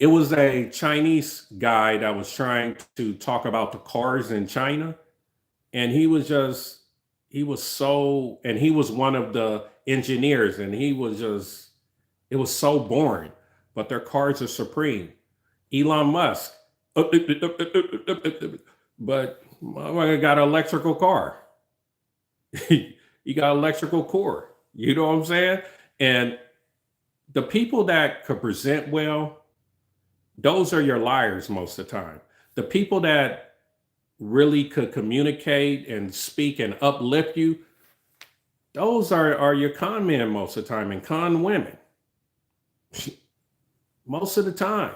it was a Chinese guy that was trying to talk about the cars in China. And he was one of the engineers, and it was so boring, but their cars are supreme. Elon Musk, but I got an electrical car. You got electrical core. You know what I'm saying? And the people that could present well, those are your liars most of the time. The people that really could communicate and speak and uplift you, those are your con men most of the time and con women. Most of the time.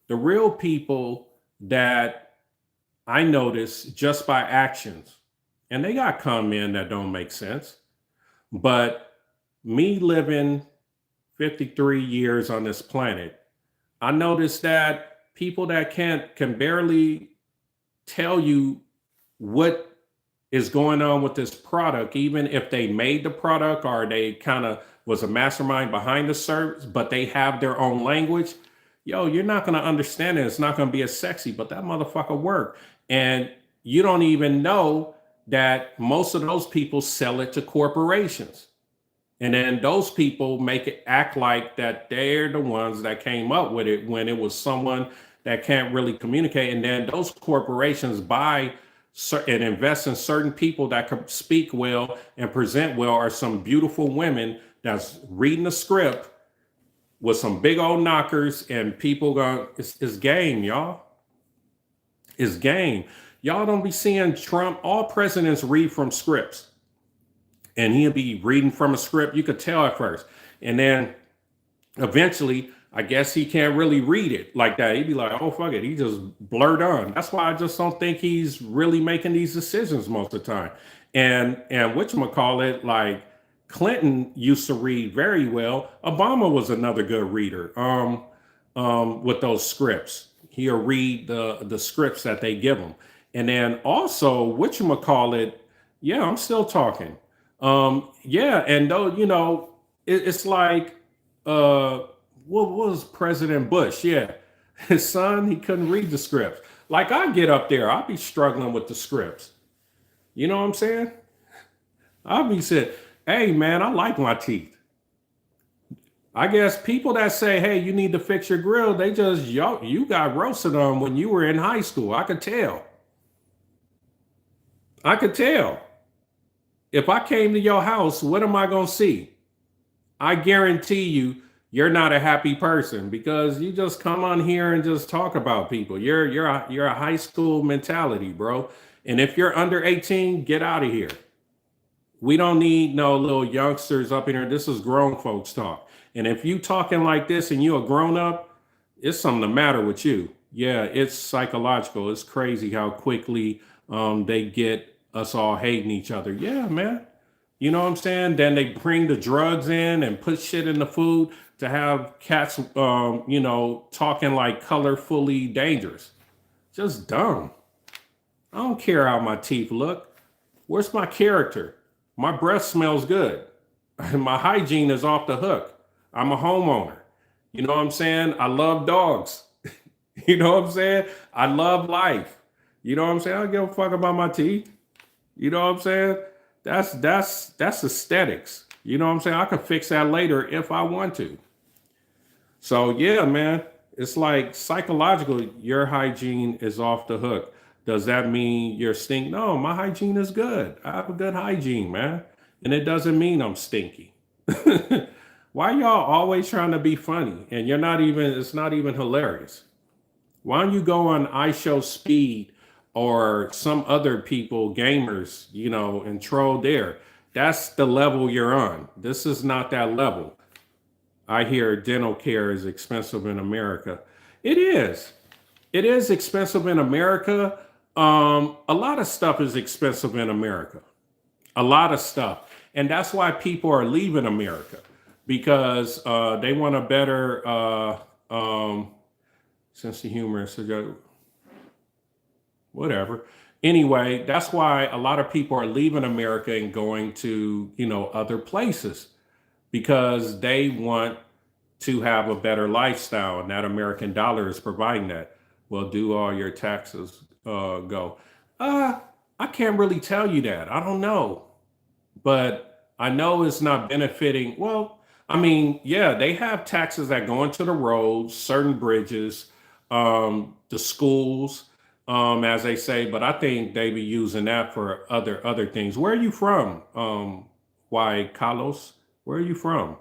The real people that I notice just by actions, and they got con men that don't make sense, but me living 53 years on this planet, I noticed that people that can barely tell you what is going on with this product, even if they made the product or they kind of was a mastermind behind the service, but they have their own language. Yo, you're not going to understand it. It's not going to be as sexy, but that motherfucker worked. And you don't even know that most of those people sell it to corporations. And then those people make it act like that they're the ones that came up with it when it was someone that can't really communicate. And then those corporations buy and invest in certain people that can speak well and present well, or some beautiful women that's reading the script with some big old knockers, and people going, it's game, y'all. It's game. Y'all don't be seeing Trump. All presidents read from scripts, and he'll be reading from a script. You could tell at first. And then eventually, I guess he can't really read it like that. He'd be like, oh, fuck it. He just blurred on. That's why I just don't think he's really making these decisions most of the time. And whatchamacallit, like Clinton used to read very well. Obama was another good reader with those scripts. He'll read the scripts that they give him. And then also, whatchamacallit, yeah, I'm still talking. Yeah, and though, it's like what was President Bush? Yeah, his son, he couldn't read the scripts. Like I get up there, I'll be struggling with the scripts. You know what I'm saying? I'll be saying, hey man, I like my teeth. I guess people that say, hey, you need to fix your grill, they just, yo, you got roasted on when you were in high school. I could tell. I could tell. If I came to your house, what am I going to see? I guarantee you're not a happy person, because you just come on here and just talk about people. You're a high school mentality, bro. And if you're under 18, get out of here. We don't need no little youngsters up in here. This is grown folks talk. And if you talking like this and you a grown up, it's something the matter with you. Yeah, it's psychological. It's crazy how quickly they get us all hating each other. Yeah, man. You know what I'm saying? Then they bring the drugs in and put shit in the food to have cats, talking like colorfully dangerous. Just dumb. I don't care how my teeth look. Where's my character? My breath smells good. My hygiene is off the hook. I'm a homeowner. You know what I'm saying? I love dogs. You know what I'm saying? I love life. You know what I'm saying? I don't give a fuck about my teeth. You know what I'm saying? That's aesthetics. You know what I'm saying? I can fix that later if I want to. So yeah, man, it's like psychological. Your hygiene is off the hook. Does that mean you're stink? No, my hygiene is good. I have a good hygiene, man. And it doesn't mean I'm stinky. Why y'all always trying to be funny? And it's not even hilarious. Why don't you go on I Show Speed or some other people, gamers, and troll there? That's the level you're on. This is not that level. I hear dental care is expensive in America. It is. It is expensive in America. A lot of stuff is expensive in America. A lot of stuff. And that's why people are leaving America, because they want a better sense of humor. So whatever. Anyway, that's why a lot of people are leaving America and going to, other places, because they want to have a better lifestyle, and that American dollar is providing that. Well, do all your taxes go? I can't really tell you that. I don't know. But I know it's not benefiting. Well, I mean, yeah, they have taxes that go into the roads, certain bridges, the schools, as they say. But I think they be using that for other things. Where are you from? Why, Carlos? Where are you from?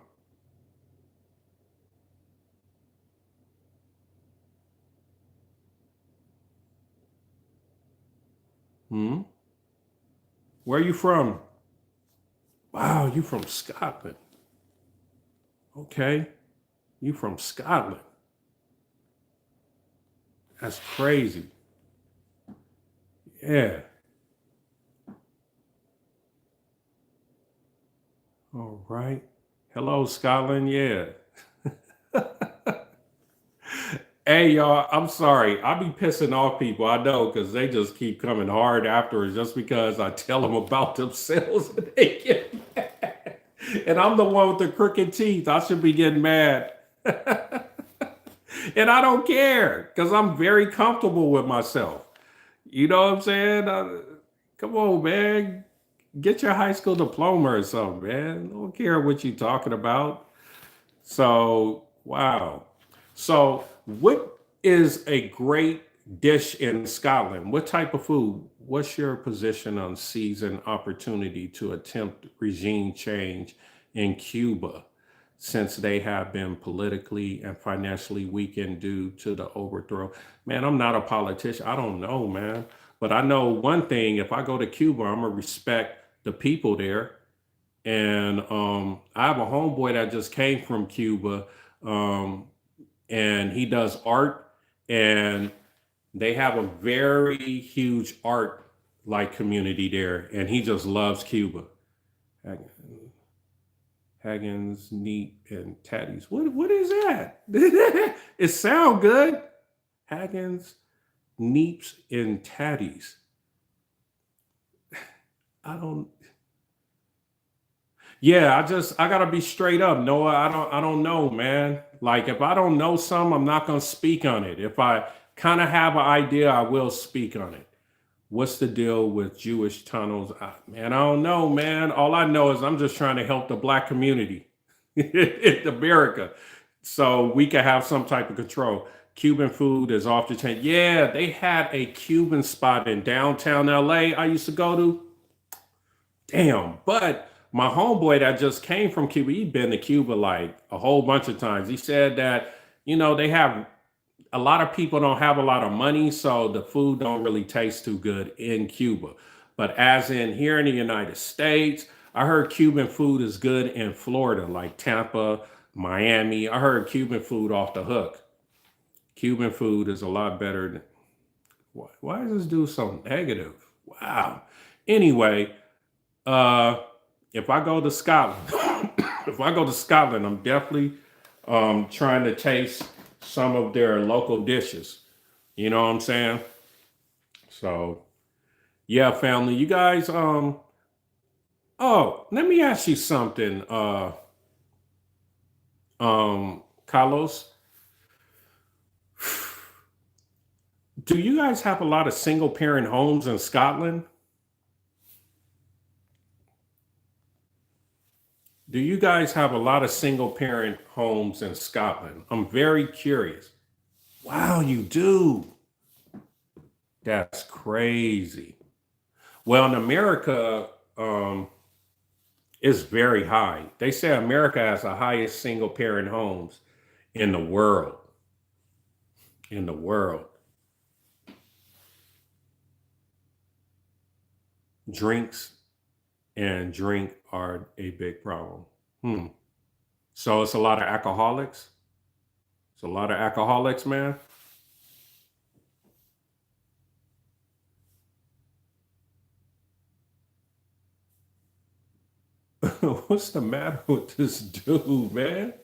Hmm? Where are you from? Wow, you from Scotland. Okay, you from Scotland. That's crazy. Yeah. All right. Hello, Scotland. Yeah. Hey, y'all, I'm sorry. I be pissing off people. I know because they just keep coming hard afterwards just because I tell them about themselves and they get mad. And I'm the one with the crooked teeth. I should be getting mad. And I don't care because I'm very comfortable with myself. You know what I'm saying? Come on, man. Get your high school diploma or something, man. I don't care what you're talking about. So, wow. So, what is a great dish in Scotland? What type of food? What's your position on seizing opportunity to attempt regime change in Cuba since they have been politically and financially weakened due to the overthrow? Man, I'm not a politician. I don't know, man. But I know one thing, if I go to Cuba, I'm gonna respect the people there. And I have a homeboy that just came from Cuba, um, and he does art, and they have a very huge art like community there, and he just loves Cuba. Hag- Haggins, Neat, and Tatties. What is that? It sound good. Haggins, Neeps, and Tatties. I don't. Yeah, I gotta be straight up. Noah, I don't know, man. Like if I don't know something, I'm not gonna speak on it. If I kind of have an idea, I will speak on it. What's the deal with Jewish tunnels? Man, I don't know, man. All I know is I'm just trying to help the black community in America so we can have some type of control. Cuban food is off the chain. Yeah, they had a Cuban spot in downtown LA I used to go to. Damn. But my homeboy that just came from Cuba, he'd been to Cuba like a whole bunch of times. He said that, they have a lot of people don't have a lot of money, so the food don't really taste too good in Cuba. But as in here in the United States, I heard Cuban food is good in Florida, like Tampa, Miami. I heard Cuban food off the hook. Cuban food is a lot better than why is this dude so negative? Wow. Anyway, uh, if I go to Scotland, if I go to Scotland, I'm definitely trying to taste some of their local dishes. You know what I'm saying? So yeah, family, you guys. Oh, let me ask you something, Carlos. Do you guys have a lot of single parent homes in Scotland? Do you guys have a lot of single parent homes in Scotland? I'm very curious. Wow, you do. That's crazy. Well, in America, it's very high. They say America has the highest single parent homes in the world. In the world. Drinks and drink are a big problem. Hmm. So it's a lot of alcoholics. It's a lot of alcoholics, man. What's the matter with this dude, man?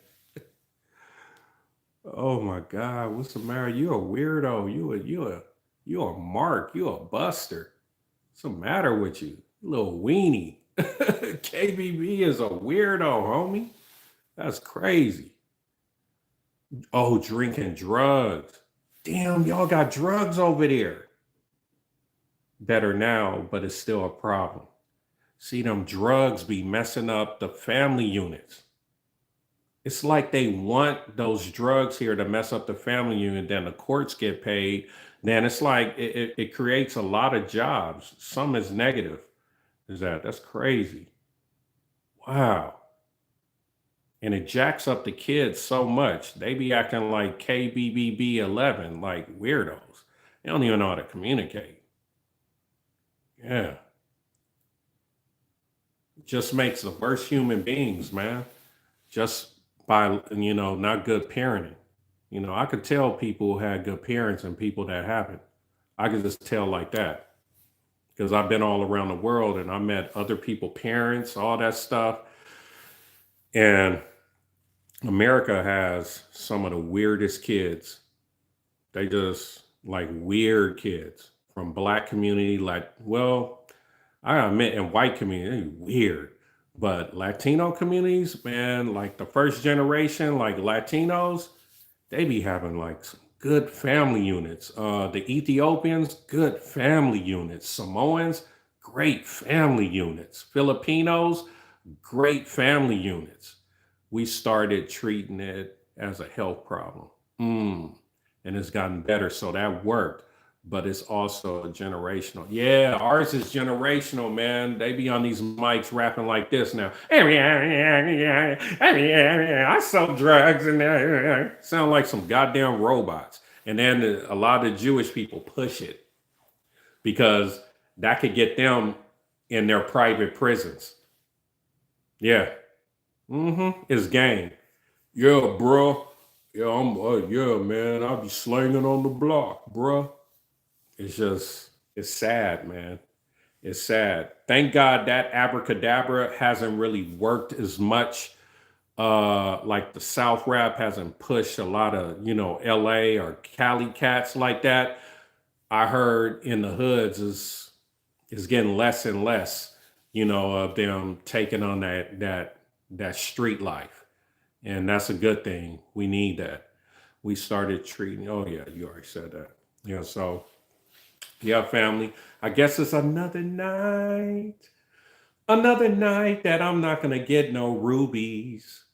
Oh my God, what's the matter? You a weirdo. You a mark. You a buster. What's the matter with you? Little weenie. KBB is a weirdo, homie. That's crazy. Oh, drinking drugs. Damn, y'all got drugs over there. Better now, but it's still a problem. See, them drugs be messing up the family units. It's like they want those drugs here to mess up the family unit, then the courts get paid. Then it's like it creates a lot of jobs. Some is negative. Is that's crazy. Wow. And it jacks up the kids so much. They be acting like KBBB 11, like weirdos. They don't even know how to communicate. Yeah. Just makes the worst human beings, man. Just by, not good parenting. I could tell people who had good parents and people that haven't. I could just tell like that because I've been all around the world and I met other people, parents, all that stuff. And America has some of the weirdest kids. They just like weird kids from black community. Like, well, I admit in white community, they weird. But Latino communities, man, like the first generation, like Latinos, they be having like some good family units. The Ethiopians, good family units. Samoans, great family units. Filipinos, great family units. We started treating it as a health problem. And it's gotten better. So that worked. But it's also a generational. Yeah, ours is generational, man. They be on these mics rapping like this now. I sell drugs and sound like some goddamn robots. And then a lot of Jewish people push it because that could get them in their private prisons. Yeah. It's gang. Yeah, bro. Yeah, yeah, man. I'll be slanging on the block, bro. It's sad, man. It's sad. Thank God that abracadabra hasn't really worked as much. Like the South rap hasn't pushed a lot of, LA or Cali cats like that. I heard in the hoods is getting less and less, of them taking on that street life. And that's a good thing. We need that. We started treating, oh yeah, you already said that. So yeah, family. I guess it's another night. Another night that I'm not gonna get no rubies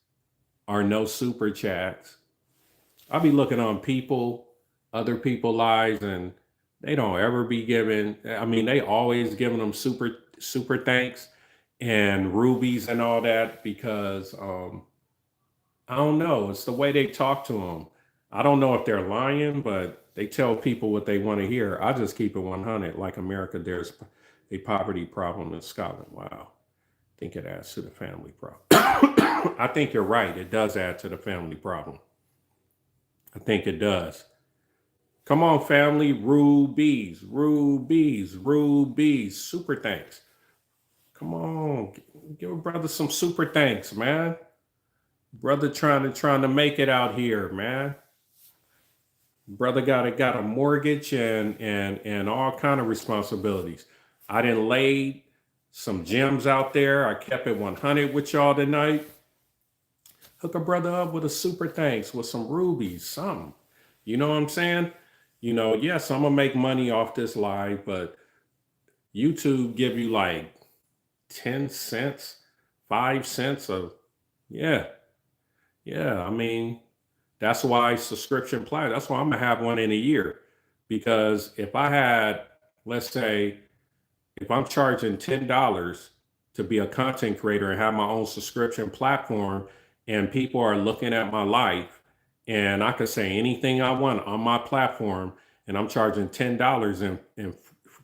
or no super chats. I'll be looking on other people lives, and they don't ever be giving. I mean, they always giving them super thanks and rubies and all that because I don't know. It's the way they talk to them. I don't know if they're lying, but they tell people what they want to hear. I just keep it 100. Like America, there's a poverty problem in Scotland. Wow. I think it adds to the family problem. I think you're right. It does add to the family problem. I think it does. Come on, family. Rubies, rubies, rubies. Super thanks. Come on. Give a brother some super thanks, man. Brother trying to make it out here, man. Brother got a mortgage and all kind of responsibilities. I didn't lay some gems out there. I kept it 100 with y'all tonight. Hook a brother up with a super thanks with some rubies, something. You know what I'm saying? Yes, I'm gonna make money off this live, but YouTube give you like 10 cents, 5 cents of, yeah. Yeah, I mean, that's why subscription plan. That's why I'm gonna have one in a year. Because if I had, let's say, if I'm charging $10 to be a content creator and have my own subscription platform, and people are looking at my life, and I could say anything I want on my platform, and I'm charging $10 in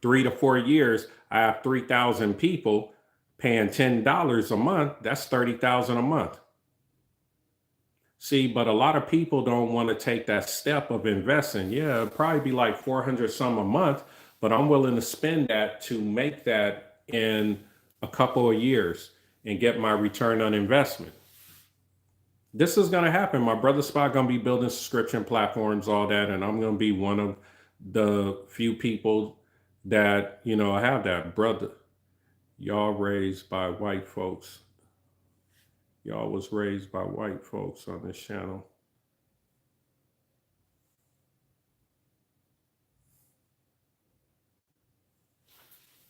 3 to 4 years, I have 3,000 people paying $10 a month. That's 30,000 a month. See, but a lot of people don't want to take that step of investing. Yeah, it'd probably be like 400 some a month, but I'm willing to spend that to make that in a couple of years and get my return on investment. This is going to happen. My brother Spot going to be building subscription platforms, all that, and I'm going to be one of the few people that, have that. Brother, y'all raised by white folks. Y'all was raised by white folks on this channel.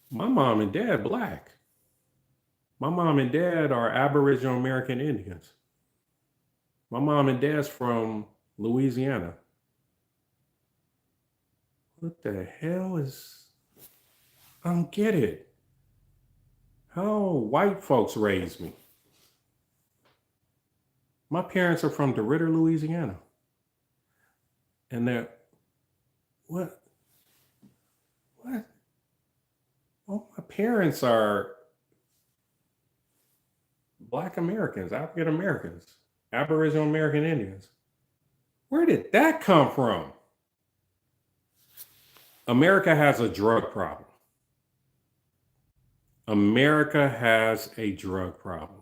My mom and dad black. My mom and dad are Aboriginal American Indians. My mom and dad's from Louisiana. What the hell is... I don't get it. How white folks raised me? My parents are from DeRidder, Louisiana. And they're... What? Well, my parents are Black Americans, African Americans, Aboriginal American Indians. Where did that come from? America has a drug problem. America has a drug problem.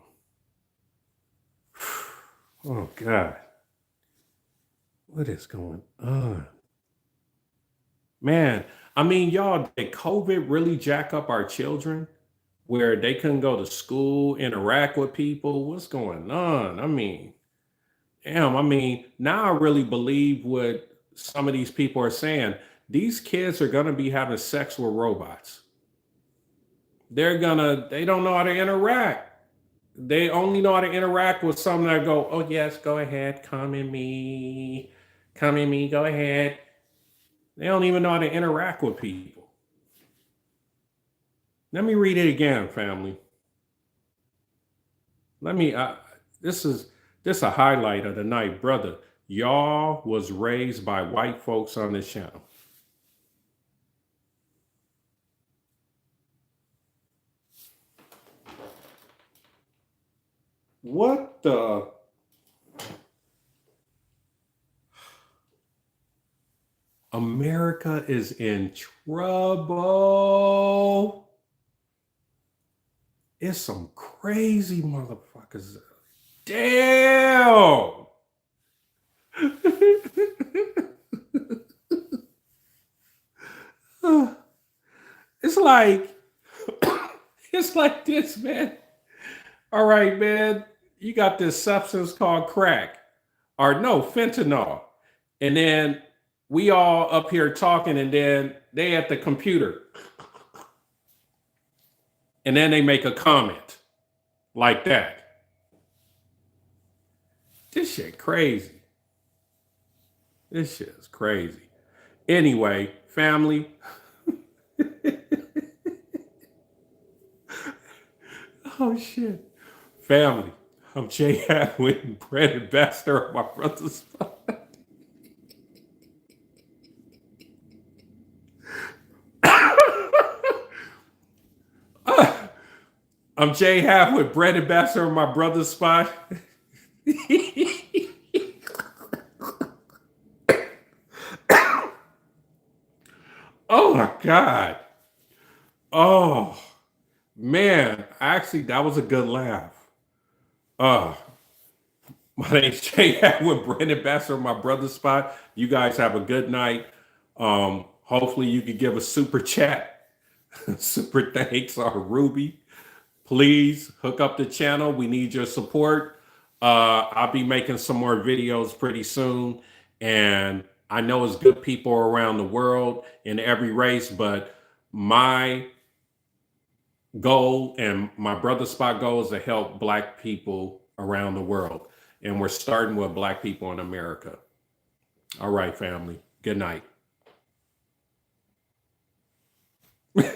Oh, God. What is going on? Man, I mean, y'all, did COVID really jack up our children where they couldn't go to school, interact with people? What's going on? I mean, damn, I mean, now I really believe what some of these people are saying. These kids are going to be having sex with robots. They don't know how to interact. They only know how to interact with something that go, oh, yes, go ahead, come in me, go ahead. They don't even know how to interact with people. Let me read it again, family. Let me, this is a highlight of the night, brother. Y'all was raised by white folks on this channel. What the? America is in trouble. It's some crazy motherfuckers. Damn. It's like it's like this, man. All right, man. You got this substance called crack, or no, fentanyl, and then we all up here talking, and then they at the computer, and then they make a comment like that. This shit crazy. This shit is crazy. Anyway, family. Oh shit. Family. I'm Jay Hadwinn, bread ambassador of my brother's spot. I'm Jay Hadwinn, bread ambassador of my brother's spot. Oh my God. Oh man. Actually, that was a good laugh. Uh, my name's Jay Hadwinn, brand ambassador of my brother's spot. You guys have a good night. Hopefully you can give a super chat, super thanks or Ruby. Please hook up the channel. We need your support. I'll be making some more videos pretty soon. And I know it's good people around the world in every race, but my goal and my brother's spot goal is to help Black people around the world. And we're starting with Black people in America. All right, family. Good night.